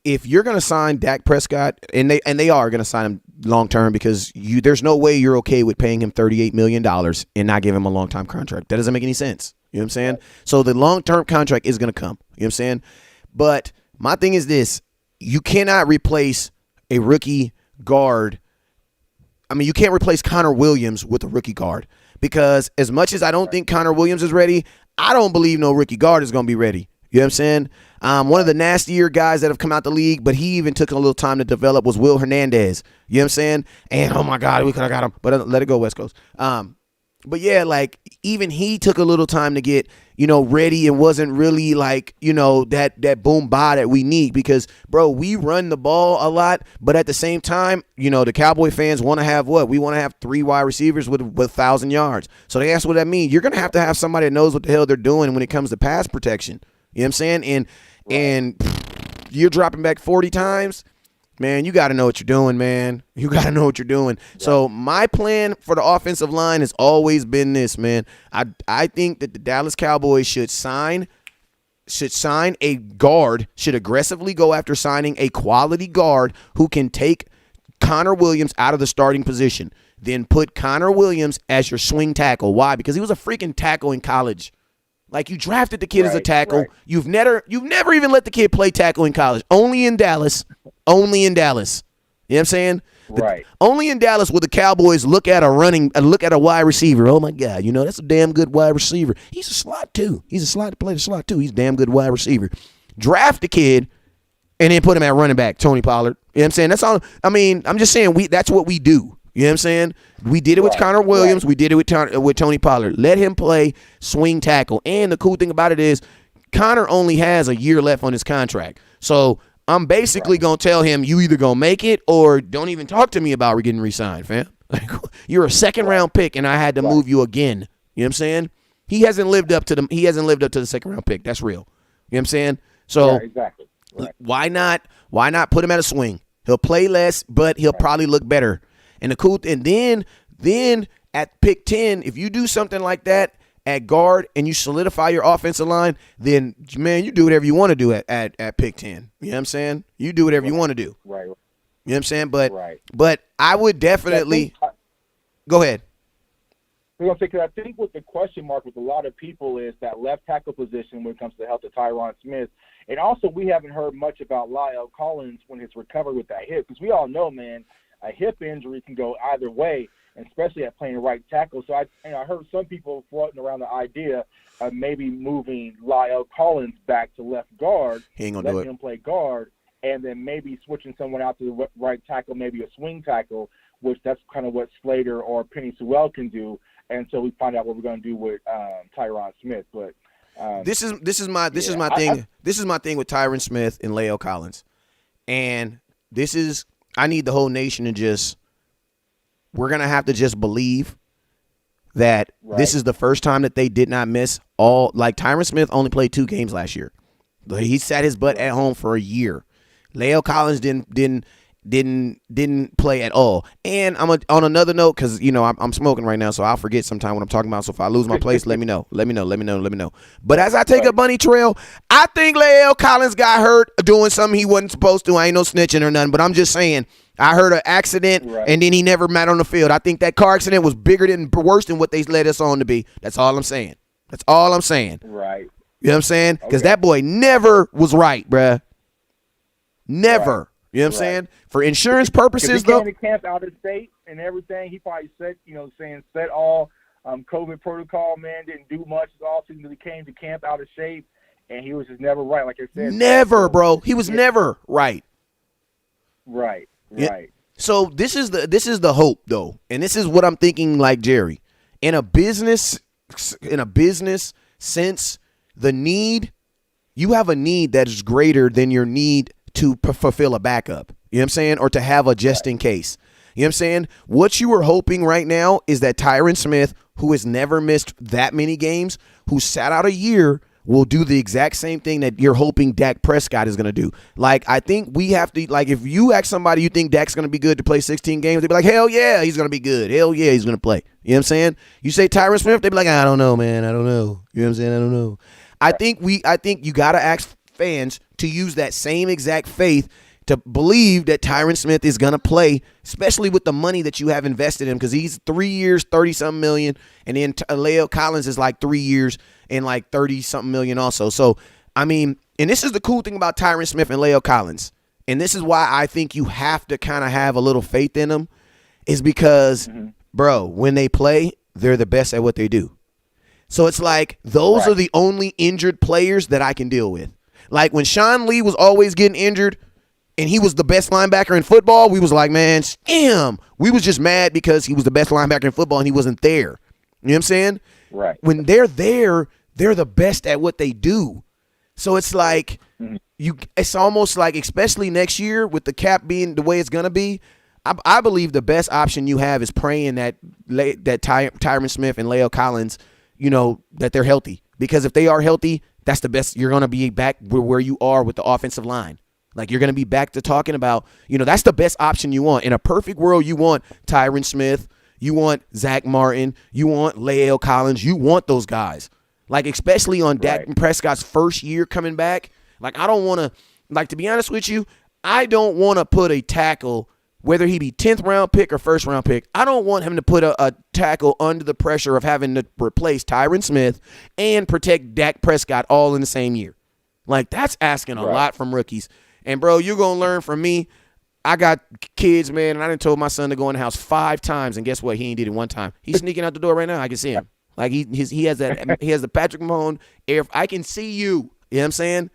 If you're going to sign Dak Prescott, and they are going to sign him long term, because there's no way you're okay with paying him $38 million and not give him a long time contract. That doesn't make any sense. You know what I'm saying? Right. So the long term contract is going to come. You know what I'm saying? But my thing is this: you cannot replace a rookie guard. I mean, you can't replace Connor Williams with a rookie guard, because as much as I don't think Connor Williams is ready, I don't believe no rookie guard is going to be ready. You know what I'm saying? One of the nastier guys that have come out the league, but he even took a little time to develop, was Will Hernandez. You know what I'm saying? And, oh, my God, we could have got him. But let it go, West Coast. But yeah, like even he took a little time to get, ready and wasn't really like, that boom ba that we need because, bro, we run the ball a lot. But at the same time, the Cowboy fans want to have what? We want to have 3 wide receivers with 1,000 yards. So they ask what that means. You're going to have somebody that knows what the hell they're doing when it comes to pass protection. You know what I'm saying? And you're dropping back 40 times. Man, you got to know what you're doing, man. You got to know what you're doing. Yeah. So my plan for the offensive line has always been this, man. I think that the Dallas Cowboys should sign a guard, should aggressively go after signing a quality guard who can take Connor Williams out of the starting position. Then put Connor Williams as your swing tackle. Why? Because he was a freaking tackle in college. Like, you drafted the kid as a tackle. Right. You've never even let the kid play tackle in college. Only in Dallas. Only in Dallas. You know what I'm saying? Right. Only in Dallas will the Cowboys look at a wide receiver. Oh my God, that's a damn good wide receiver. He's a slot too. He's a slot, play the slot too. He's a damn good wide receiver. Draft the kid and then put him at running back, Tony Pollard. You know what I'm saying? That's all. I mean, I'm just saying that's what we do. You know what I'm saying? We did it with Connor Williams. Right. We did it with Tony Pollard. Let him play swing tackle. And the cool thing about it is Connor only has a year left on his contract. So I'm basically going to tell him you either going to make it or don't even talk to me about getting re-signed, fam. You're a second-round pick, and I had to move you again. You know what I'm saying? He hasn't lived up to the second-round pick. That's real. You know what I'm saying? So exactly. Right. Why not put him at a swing? He'll play less, but he'll probably look better. And then at pick 10, if you do something like that at guard and you solidify your offensive line, then, man, you do whatever you want to do at pick 10. You know what I'm saying? You do whatever you want to do. Right. You know what I'm saying? But I would definitely go ahead. I think what the question mark with a lot of people is that left tackle position when it comes to the health of Tyron Smith. And also we haven't heard much about La'el Collins when his recovery with that hip, because we all know, man, a hip injury can go either way, especially at playing right tackle. So I heard some people floating around the idea of maybe moving La'el Collins back to left guard, letting him play guard, and then maybe switching someone out to the right tackle, maybe a swing tackle, which that's kind of what Slater or Penny Sewell can do. And so we find out what we're going to do with Tyron Smith. But this is my thing. This is my thing with Tyron Smith and La'el Collins, and I need the whole nation to we're going to have to just believe that this is the first time that they did not miss all. Like, Tyron Smith only played 2 games last year. He sat his butt at home for a year. La'el Collins didn't play at all. And on another note, because I'm smoking right now, so I'll forget sometime what I'm talking about. So if I lose my place, let me know. But as I take a bunny trail, I think La'el Collins got hurt doing something he wasn't supposed to. I ain't no snitching or nothing, but I'm just saying I heard an accident and then he never met on the field. I think that car accident was worse than what they led us on to be. That's all I'm saying. Right. You know what I'm saying? Because that boy never was right, bruh. Never. Right. You know what I'm saying? For insurance purposes, though. He came to camp out of state and everything. He probably set all COVID protocol, man, didn't do much all season until he came to camp out of shape, and he was just never right, like I said. Never, bro. He was never right. Right. Yeah. So this is the hope, though, and this is what I'm thinking, like Jerry. In a business sense, you have a need that is greater than your need to fulfill a backup, you know what I'm saying, or to have a just in case. You know what I'm saying? What you are hoping right now is that Tyron Smith, who has never missed that many games, who sat out a year, will do the exact same thing that you're hoping Dak Prescott is going to do. Like, I think we have to, like, if you ask somebody you think Dak's going to be good to play 16 games, they'd be like, hell yeah, he's going to be good. Hell yeah, he's going to play. You know what I'm saying? You say Tyron Smith, they'd be like, I don't know, man. I don't know. You know what I'm saying? I don't know. I think you got to ask fans to use that same exact faith to believe that Tyron Smith is going to play, especially with the money that you have invested in him, because he's 3 years, 30-something million, and then La'el Collins is like 3 years and like 30-something million also. So, I mean, and this is the cool thing about Tyron Smith and La'el Collins, and this is why I think you have to kind of have a little faith in them, is because, bro, when they play, they're the best at what they do. So it's like those are the only injured players that I can deal with. Like when Sean Lee was always getting injured and he was the best linebacker in football, we was like, man, damn. We was just mad because he was the best linebacker in football and he wasn't there. You know what I'm saying? Right. When they're there, they're the best at what they do. So it's like it's almost like, especially next year with the cap being the way it's gonna be, I believe the best option you have is praying that Tyron Smith and La'el Collins, that they're healthy. Because if they are healthy, that's the best. You're gonna be back where you are with the offensive line. Like, you're gonna be back to talking about, that's the best option you want. In a perfect world, you want Tyron Smith, you want Zach Martin, you want La'el Collins, you want those guys. Like, especially on Dak Prescott's first year coming back. Like, I don't want to, like, to be honest with you, I don't want to put a tackle, whether he be 10th round pick or first round pick, I don't want him to put a tackle under the pressure of having to replace Tyron Smith and protect Dak Prescott all in the same year. Like, that's asking a lot from rookies. And, bro, you're going to learn from me. I got kids, man, and I done told my son to go in the house 5 times, and guess what? He ain't did it 1 time. He's sneaking out the door right now. I can see him. Like, he has the Patrick Mahomes air. I can see you. You know what I'm saying?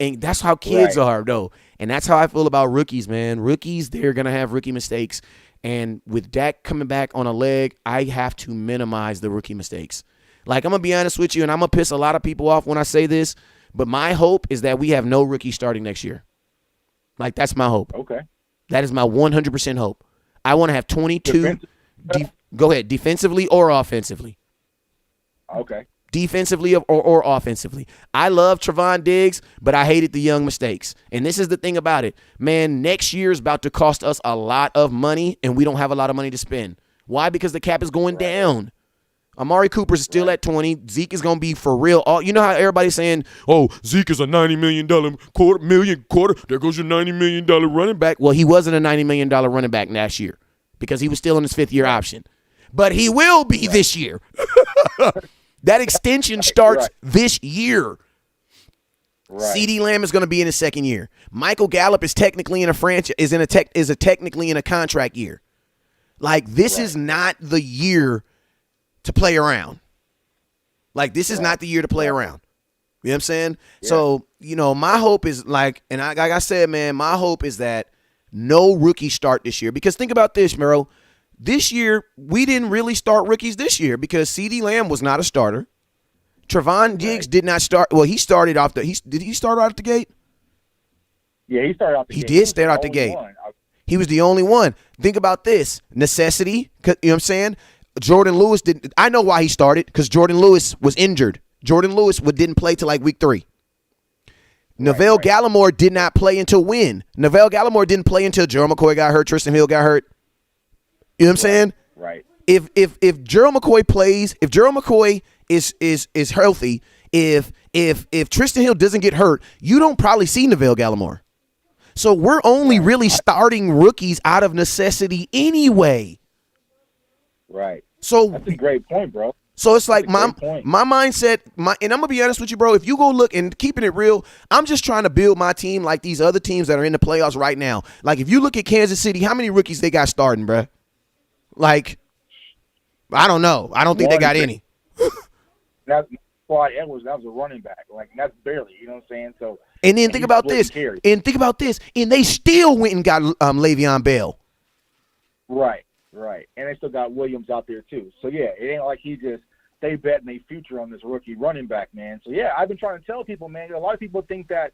And that's how kids are, though. And that's how I feel about rookies, man. Rookies, they're going to have rookie mistakes. And with Dak coming back on a leg, I have to minimize the rookie mistakes. Like, I'm going to be honest with you, and I'm going to piss a lot of people off when I say this, but my hope is that we have no rookie starting next year. Like, that's my hope. Okay. That is my 100% hope. I want to have 22. Go ahead. Defensively or offensively? Okay. Defensively or offensively. I love Trevon Diggs, but I hated the young mistakes. And this is the thing about it. Man, next year is about to cost us a lot of money, and we don't have a lot of money to spend. Why? Because the cap is going down. Amari Cooper's still at 20. Zeke is going to be for real. You know how everybody's saying, oh, Zeke is a $90 million quarter. There goes your $90 million running back. Well, he wasn't a $90 million running back last year because he was still in his 5th-year option. But he will be this year. That extension starts this year. CeeDee Lamb is going to be in his 2nd year. Michael Gallup is technically in a franchise, technically in a contract year. Like, this is not the year to play around. Like, this is not the year to play around. You know what I'm saying? Yeah. So, my hope is like I said, man, my hope is that no rookie start this year. Because think about this, Mero. This year, we didn't really start rookies this year because CeeDee Lamb was not a starter. Trevon Diggs did not start. Well, he started off did he start out the gate? Yeah, he started out the gate. He did start out the gate. He was the only one. Think about this. Necessity, you know what I'm saying? Jordan Lewis didn't. I know why he started, because Jordan Lewis was injured. Jordan Lewis didn't play till like week 3. Neville Gallimore did not play until when? Neville Gallimore didn't play until Gerald McCoy got hurt, Tristan Hill got hurt. You know what I'm saying? Right. If Gerald McCoy plays, if Gerald McCoy is healthy, if Tristan Hill doesn't get hurt, you don't probably see Neville Gallimore. So we're only really starting rookies out of necessity anyway. Right. So that's a great point, bro. So it's like my mindset, and I'm going to be honest with you, bro. If you go look and keeping it real, I'm just trying to build my team like these other teams that are in the playoffs right now. Like, if you look at Kansas City, how many rookies they got starting, bro? Like, I don't know. I don't think they got any. That's Clyde Edwards. That was a running back. Like, that's barely, you know what I'm saying? So, and then think about this. And they still went and got Le'Veon Bell. Right. And they still got Williams out there, too. So, yeah, it ain't like they bet in their future on this rookie running back, man. So, yeah, I've been trying to tell people, man, a lot of people think that,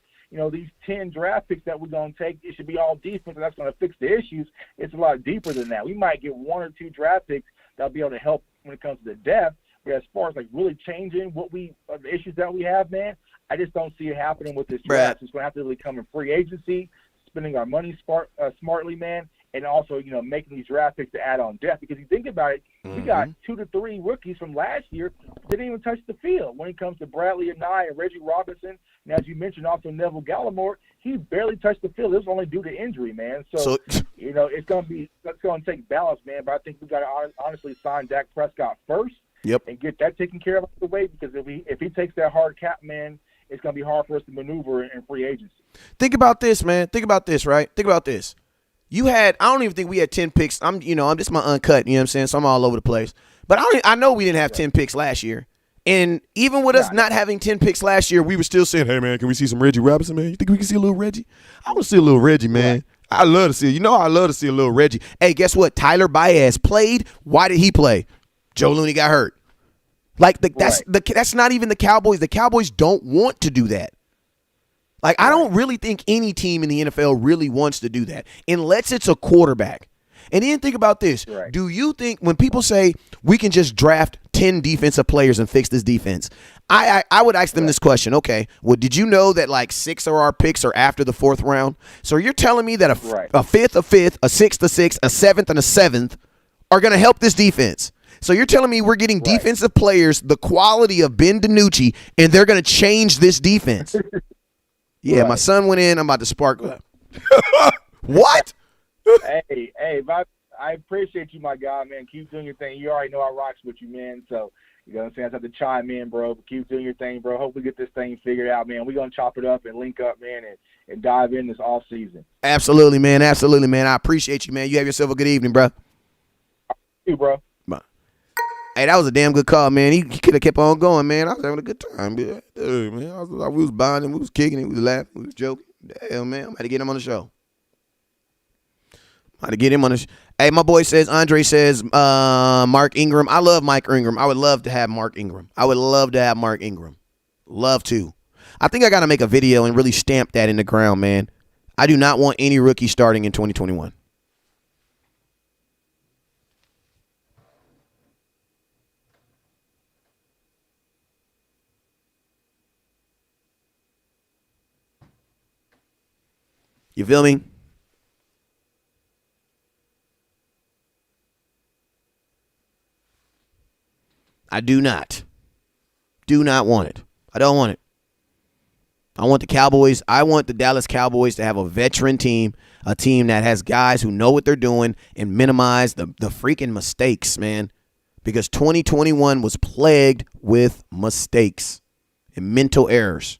these 10 draft picks that we're going to take, it should be all defense, and that's going to fix the issues. It's a lot deeper than that. We might get 1 or 2 draft picks that'll be able to help when it comes to the depth. But as far as, like, really changing the issues that we have, man, I just don't see it happening with this draft. It's going to have to really come in free agency, spending our money smartly, man, and also, making these draft picks to add on depth. Because you think about it, we got 2 to 3 rookies from last year that didn't even touch the field. When it comes to Bradley Anae and Reggie Robinson, and as you mentioned, also Neville Gallimore, he barely touched the field. It was only due to injury, man. So it's going to take balance, man. But I think we got to honestly sign Dak Prescott first, and get that taken care of out the way. Because if he takes that hard cap, man, it's going to be hard for us to maneuver in free agency. Think about this, man. Think about this, right? Think about this. I don't even think we had 10 picks. I'm just my uncut, you know what I'm saying? So I'm all over the place. But I know we didn't have 10 picks last year. And even with us not having 10 picks last year, we were still saying, hey, man, can we see some Reggie Robinson, man? You think we can see a little Reggie? I want to see a little Reggie, man. I love to see I love to see a little Reggie. Hey, guess what? Tyler Baez played. Why did he play? Joe Looney got hurt. Like that's not even the Cowboys. The Cowboys don't want to do that. Like I don't really think any team in the NFL really wants to do that unless it's a quarterback. And then think about this. Right. Do you think when people say we can just draft 10 defensive players and fix this defense, I would ask them this question. Okay, well, did you know that like 6 of our picks are after the 4th round? So you're telling me that a 5th, a 6th, a 6th, a 7th, and a 7th are going to help this defense. So you're telling me we're getting defensive players the quality of Ben DiNucci, and they're going to change this defense? Yeah, my son went in. I'm about to spark up. What? Hey, I appreciate you, my guy, man. Keep doing your thing. You already know I rocks with you, man. So, you know what I'm saying? I have to chime in, bro. But keep doing your thing, bro. Hope we get this thing figured out, man. We're going to chop it up and link up, man, and dive in this off season. Absolutely, man. Absolutely, man. I appreciate you, man. You have yourself a good evening, bro. You, bro. Hey, that was a damn good call, man. He could have kept on going, man. I was having a good time, man. Dude, man. We was bonding, we was kicking it, we was laughing, we was joking. Damn, man. I'm about to get him on the show. Hey, my boy says, Andre says, Mark Ingram. I love Mike Ingram. I would love to have Mark Ingram. Love to. I think I got to make a video and really stamp that in the ground, man. I do not want any rookie starting in 2021. You feel me? I do not want it. I don't want it. I want the Cowboys. I want the Dallas Cowboys to have a veteran team, a team that has guys who know what they're doing and minimize the freaking mistakes, man. Because 2021 was plagued with mistakes and mental errors.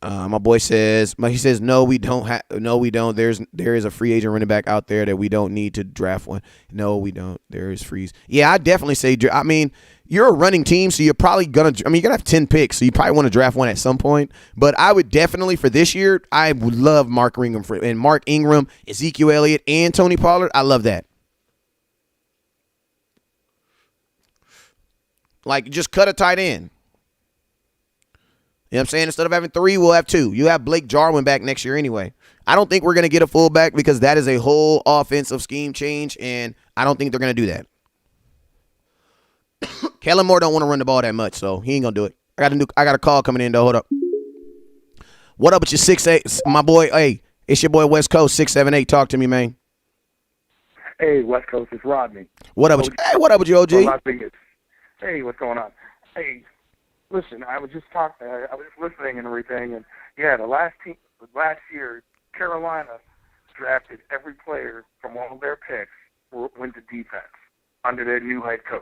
My boy says, no, we don't. There is a free agent running back out there that we don't need to draft one. No, we don't. There is freeze. Yeah, I definitely say. I mean, you're a running team, so you're probably gonna. I mean, you're gonna have 10 picks, so you probably want to draft one at some point. But I would definitely for this year, I would love Mark Ingram, Ezekiel Elliott, and Tony Pollard. I love that. Like, just cut a tight end. You know what I'm saying? Instead of having 3, we'll have 2. You have Blake Jarwin back next year anyway. I don't think we're going to get a fullback because that is a whole offensive scheme change, and I don't think they're going to do that. Kellen Moore don't want to run the ball that much, so he ain't going to do it. I got a call coming in, though. Hold up. What up with your 6'8"? My boy, hey, it's your boy West Coast, 6'7", Talk to me, man. Hey, West Coast, it's Rodney. What up with you? Hey, what up with you, OG? Hey, what's going on? Hey, listen, I was just listening and everything, and yeah, last year, Carolina drafted every player from all their picks went to defense under their new head coach.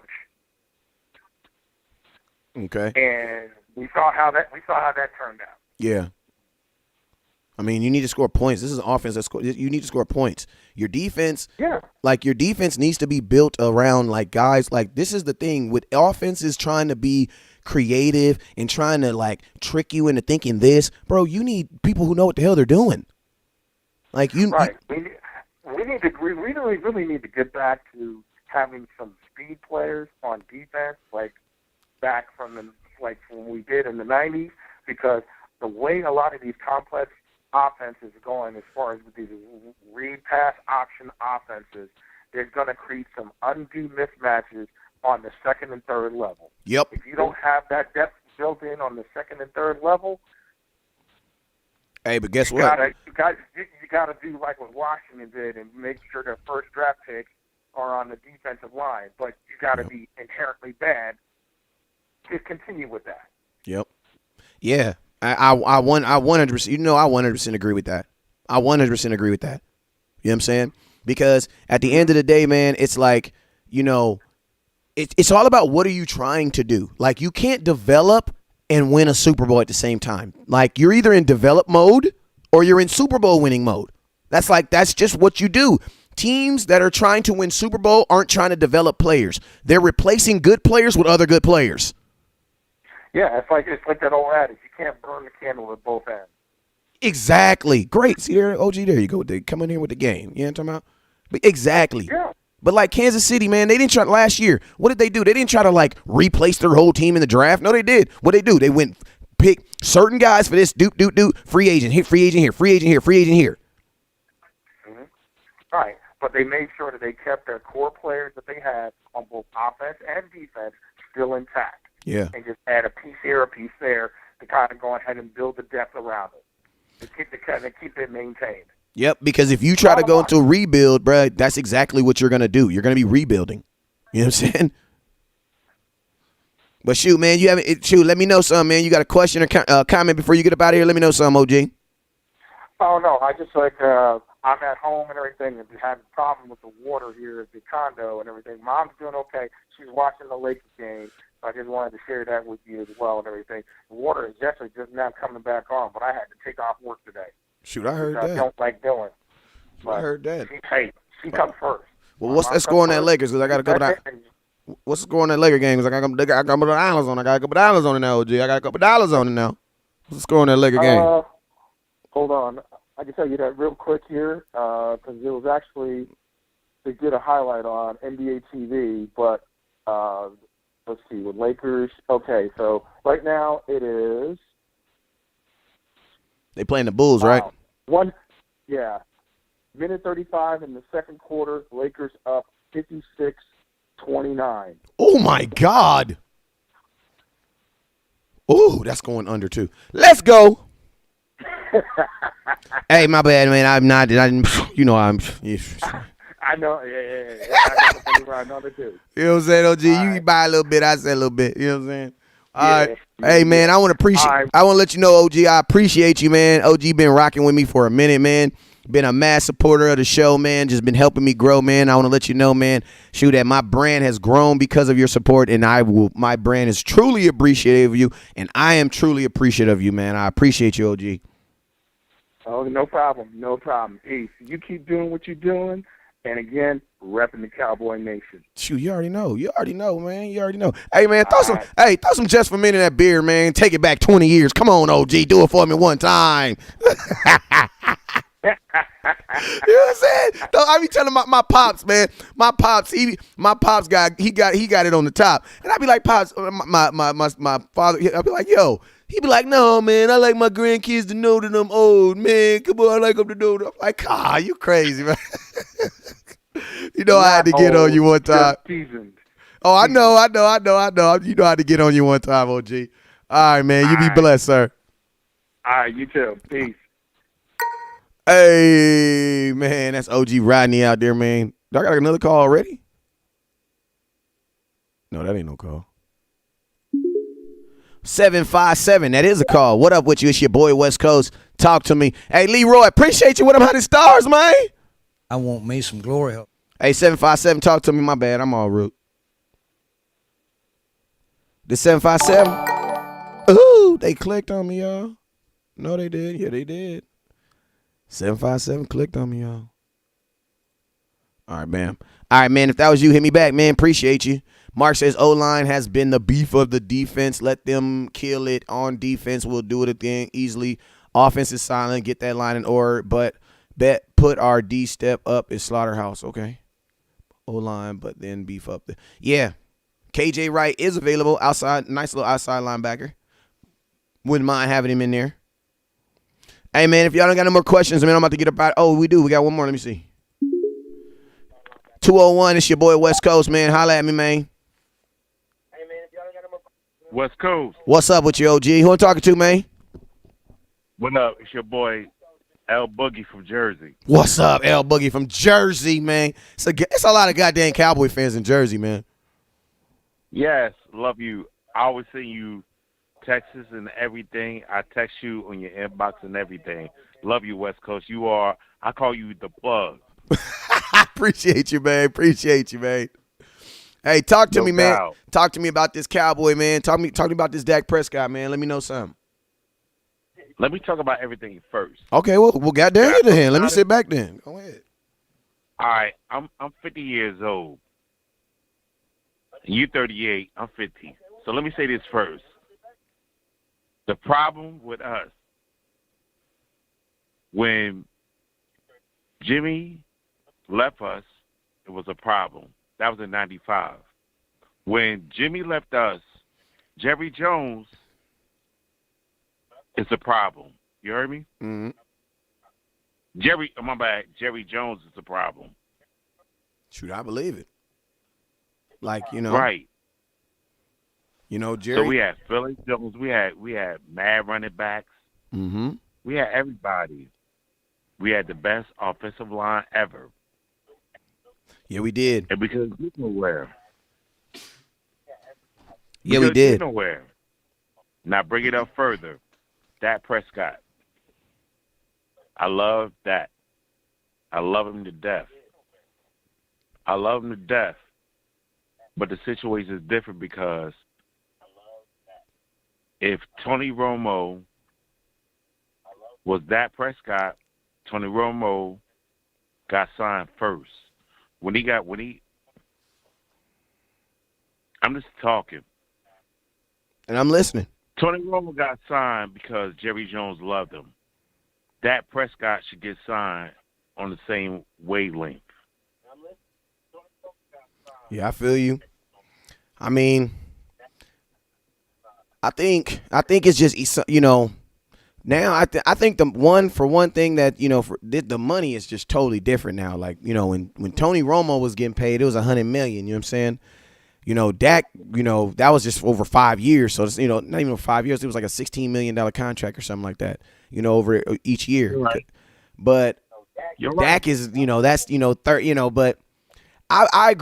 Okay. And we saw how that turned out. Yeah. I mean, you need to score points. This is an offense that you need to score points. Your defense, your defense needs to be built around like guys. Like, this is the thing with offenses trying to be creative and trying to like trick you into thinking this, bro. You need people who know what the hell they're doing. Like you, right? We really need to get back to having some speed players on defense, like back from when we did in the '90s, because the way a lot of these complex offenses are going, as far as with these read pass option offenses, they're going to create some undue mismatches on the second and third level. Yep. If you don't have that depth built in on the second and third level, hey, but guess what? You got to do like what Washington did and make sure their first draft picks are on the defensive line. But you got to be inherently bad to continue with that. Yep. Yeah. I 100%. You know, I 100% agree with that. I 100% agree with that. You know what I'm saying? Because at the end of the day, man, it's like, you know, it's all about what are you trying to do. Like, you can't develop and win a Super Bowl at the same time. Like, you're either in develop mode or you're in Super Bowl winning mode. That's just what you do. Teams that are trying to win Super Bowl aren't trying to develop players. They're replacing good players with other good players. Yeah, it's like that old adage. You can't burn the candle at both ends. Exactly. Great. See there, OG, there you go. They come in here with the game. You know what I'm talking about? But exactly. Yeah. But like Kansas City, man, they didn't try last year. What did they do? They didn't try to like replace their whole team in the draft. No, they did. What they do? They went pick certain guys for this. Free agent here, free agent here, free agent here, free agent here. Mm-hmm. Right, but they made sure that they kept their core players that they had on both offense and defense still intact. Yeah. And just add a piece here, a piece there to kind of go ahead and build the depth around it to keep it maintained. Yep, because if you try to go into a rebuild, bro, that's exactly what you're going to do. You're going to be rebuilding. You know what I'm saying? But shoot, man, let me know something, man. You got a question or comment before you get up out of here? Let me know something, OG. Oh, no, I just I'm at home and everything and had a problem with the water here at the condo and everything. Mom's doing okay. She's watching the Lakers game. So I just wanted to share that with you as well and everything. The water is definitely just now coming back on, but I had to take off work today. Shoot, I heard that. I don't like doing. I heard that. She comes first. Well, what's that score on that Lakers? Because I got a couple of what's the score on that Laker game? Because I got a couple of dollars on it. I got a couple of dollars on it now, OG. I got a couple of dollars on it now. What's the score on that Laker game? Hold on. I can tell you that real quick here because it was actually they did a highlight on NBA TV, but let's see, with Lakers. Okay, so right now it is. They playing the Bulls, right? Minute 35 in the second quarter. Lakers up 56-29. Oh my God! Ooh, that's going under too. Let's go. Hey, my bad, man. I'm not. You know I'm. Yeah. I know. Yeah. I know they do. You know what I'm saying, OG? You buy a little bit, I say a little bit. You know what I'm saying? All right. Hey, man, I want to appreciate. I want to let you know, OG, I appreciate you, man. OG been rocking with me for a minute, man. Been a mass supporter of the show, man. Just been helping me grow, man. I want to let you know, man, shoot, that my brand has grown because of your support, and my brand is truly appreciative of you, and I am truly appreciative of you, man. I appreciate you, OG. Oh, no problem. No problem. Peace. You keep doing what you're doing. And again, repping the Cowboy Nation. Shoot, you already know. You already know, man. You already know. Hey, man, throw some Just for Men in that beer, man. Take it back 20 years. Come on, OG. Do it for me one time. You know what I'm saying? I be telling my pops, man. My pops got it on the top. And I be like, Pops, my father, I be like, yo. He be like, no, man, I like my grandkids to know that I'm old, man. Come on, I like them to know that. I'm like, you crazy, man. You know, I had to get on you one time. Oh, I know. You know how to get on you one time, OG. All right, man. You be blessed, sir. All right, you too. Peace. Hey, man, that's OG Rodney out there, man. Do I got another call already? No, that ain't no call. 757, that is a call. What up with you? It's your boy West Coast. Talk to me. Hey, Leroy, appreciate you with them 100 stars, man. I want me some glory. Hey, 757, talk to me. My bad, I'm all rude. The 757. Ooh, they clicked on me, y'all. No, they did. Yeah, they did. 757 clicked on me, y'all. All right, man. All right, man, if that was you, hit me back, man. Appreciate you. Mark says O-line has been the beef of the defense. Let them kill it on defense. We'll do it again easily. Offense is silent. Get that line in order. But put our D step up is Slaughterhouse, okay? O-line, but then beef up. Yeah. KJ Wright is available outside. Nice little outside linebacker. Wouldn't mind having him in there. Hey, man, if y'all don't got no more questions, man, I'm about to get up out. Oh, we do. We got one more. Let me see. 201, it's your boy West Coast, man. Holla at me, man. West Coast. What's up with you, OG? Who I'm talking to, man? What up? It's your boy L Boogie from Jersey. What's up, L Boogie from Jersey, man? It's a lot of goddamn Cowboy fans in Jersey, man. Yes, love you. I always send you texts and everything. I text you on your inbox and everything. Love you, West Coast. I call you the plug. I appreciate you, man. Hey, talk to me, man. Talk to me about this Cowboy, man. Talk to me about this Dak Prescott, man. Let me know something. Let me talk about everything first. Okay, well goddamn it then. Let me sit back then. Go ahead. All right, I'm 50 years old. You 38, I'm 50. So let me say this first. The problem with us, when Jimmy left us it was a problem. That was in '95. When Jimmy left us, Jerry Jones is a problem. You heard me? Mm-hmm. My bad. Jerry Jones is the problem. Shoot, I believe it. Like, Right. Jerry. So we had Philly Jones. We had mad running backs. Mm-hmm. We had everybody. We had the best offensive line ever. Yeah, we did. And we couldn't get nowhere. Yeah, we did. Get nowhere. Now bring it up further. Dak Prescott. I love that. I love him to death. But the situation is different because if Tony Romo was Dak Prescott, Tony Romo got signed first. I'm just talking. And I'm listening. Tony Romo got signed because Jerry Jones loved him. Dak Prescott should get signed on the same wavelength. Yeah, I feel you. I mean, I think it's just, now I think the one thing that, the money is just totally different now. Like, when Tony Romo was getting paid, it was $100 million, you know what I'm saying? Dak, that was just over 5 years. So, it's, not even 5 years. It was like a $16 million contract or something like that, over each year. Right. But Dak is, that's, but I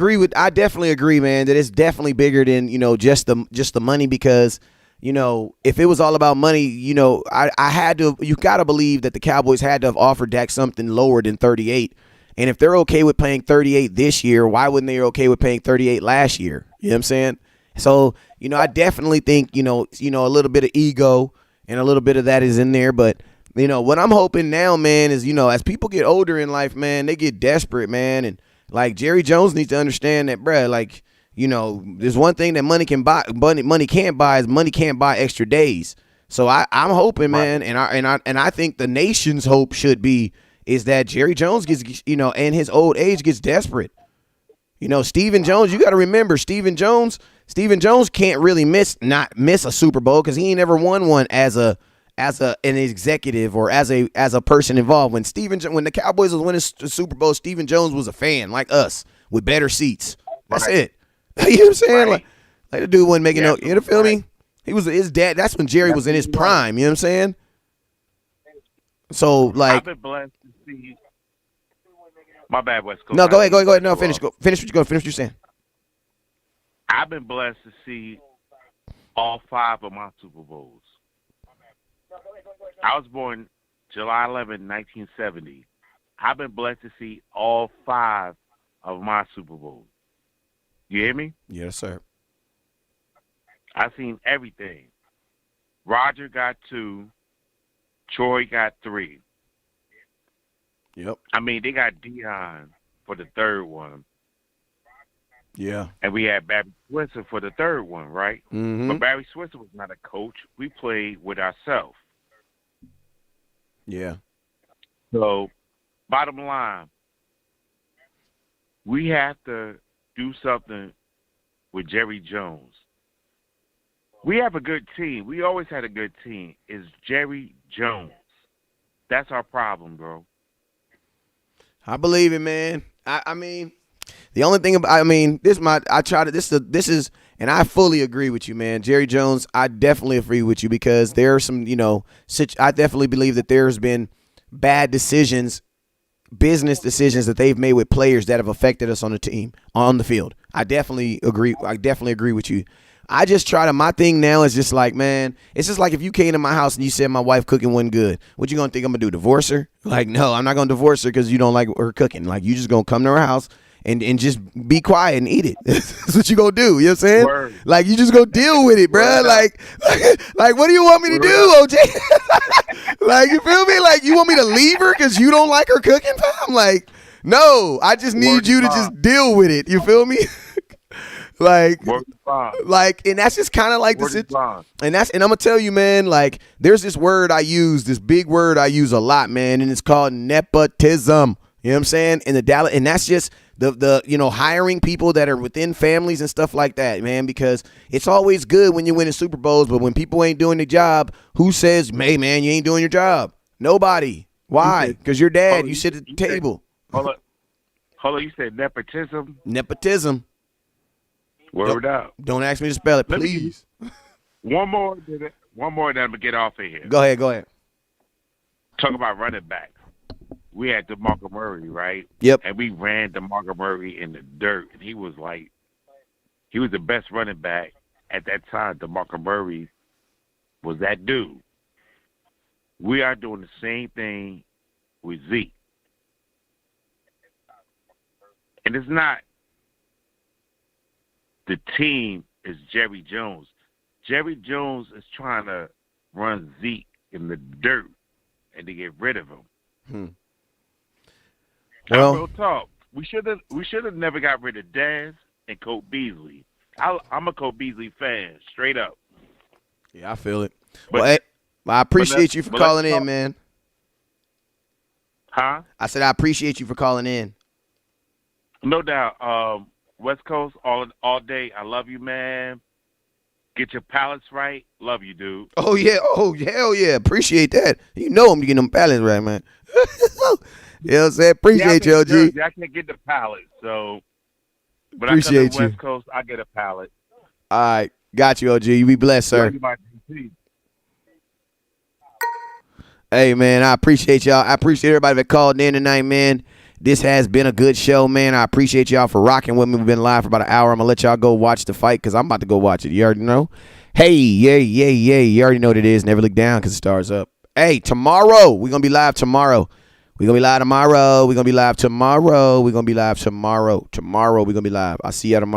definitely agree, man, that it's definitely bigger than, just the money because, if it was all about money, you got to believe that the Cowboys had to have offered Dak something lower than 38. And if they're okay with paying 38 this year, why wouldn't they be okay with paying 38 last year? You know what I'm saying? So, I definitely think, a little bit of ego and a little bit of that is in there. But, what I'm hoping now, man, is, as people get older in life, man, they get desperate, man. And, like, Jerry Jones needs to understand that, bruh, like, there's one thing that money can buy, money can't buy is money can't buy extra days. So I'm hoping, man, and I think the nation's hope should be is that Jerry Jones gets, and his old age gets desperate. Stephen Jones, you got to remember, Stephen Jones can't really miss a Super Bowl because he ain't ever won one as an executive or as a person involved. When the Cowboys was winning the Super Bowl, Stephen Jones was a fan like us with better seats. That's it. You know what I'm saying? Right. Like the dude wasn't making no. You feel me? He was his dad. That's when Jerry was in his prime. You know what I'm saying? So like, I've been blessed to see. My bad, West Coast. No, go ahead. No, finish what you're saying. I've been blessed to see all 5 of my Super Bowls. I was born July 11, 1970. I've been blessed to see all 5 of my Super Bowls. You hear me? Yes, sir. I've seen everything. Roger got 2. Troy got 3. Yep. I mean, they got Dion for the 3rd one. Yeah. And we had Barry Switzer for the 3rd one, right? Mm-hmm. But Barry Switzer was not a coach. We played with ourselves. Yeah. So, bottom line, we have to do something with Jerry Jones. We have a good team. We always had a good team. It's Jerry Jones. That's our problem, bro. I believe it, man. I mean, the only thing about, and I fully agree with you, man. Jerry Jones, I definitely agree with you because there are some, I definitely believe that there's been bad decisions, business decisions that they've made with players that have affected us on the team, on the field. I definitely agree with you. I just my thing now is just like, man, it's just like if you came to my house and you said my wife cooking wasn't good, what you gonna think I'm gonna do, divorce her? Like, no, I'm not gonna divorce her because you don't like her cooking. Like, you just gonna come to her house and just be quiet and eat it. That's what you gonna do. You know what I'm saying? Word. Like, you just gonna deal with it, bruh. Like, what do you want me to do, OJ? Like, you feel me? Like, you want me to leave her because you don't like her cooking, fam? Like, no, I just need you to just deal with it. You feel me? And that's just kind of like this. And I'm gonna tell you, man, like, there's this big word I use a lot, man, and it's called nepotism. You know what I'm saying? In the Dallas, and that's just the hiring people that are within families and stuff like that, man, because it's always good when you're winning Super Bowls, but when people ain't doing the job, who says, hey, man, you ain't doing your job? Nobody. Why? Because your dad, you sit at the table. Hold on, you said nepotism? Nepotism. Word up. Don't ask me to spell it, please. One more, then I'm going to get off of here. Go ahead. Talk about running backs. We had DeMarco Murray, right? Yep. And we ran DeMarco Murray in the dirt, and he was the best running back at that time. DeMarco Murray was that dude. We are doing the same thing with Zeke. And it's not the team is Jerry Jones. Jerry Jones is trying to run Zeke in the dirt and to get rid of him. Well, real talk. We should have never got rid of Dez and Colt Beasley. I'm a Colt Beasley fan, straight up. Yeah, I feel it. Well, hey, I appreciate you for calling in, man. Huh? I said I appreciate you for calling in. No doubt. West Coast all day. I love you, man. Get your palates right. Love you, dude. Oh, yeah. Oh, hell yeah. Appreciate that. You know I'm getting them palates right, man. You know what I'm saying? Appreciate you, OG. I can't get the palate, so. But Appreciate I come to you. West Coast, I get a palate. All right. Got you, OG. You be blessed, sir. Hey, man, I appreciate y'all. I appreciate everybody that called in tonight, man. This has been a good show, man. I appreciate y'all for rocking with me. We've been live for about an hour. I'm going to let y'all go watch the fight because I'm about to go watch it. You already know? Hey, yeah. You already know what it is. Never look down because it stars up. Hey, tomorrow. We're going to be live tomorrow. We're going to be live tomorrow. We're going to be live tomorrow. We're going to be live tomorrow. Tomorrow we're going to be live. I'll see y'all tomorrow.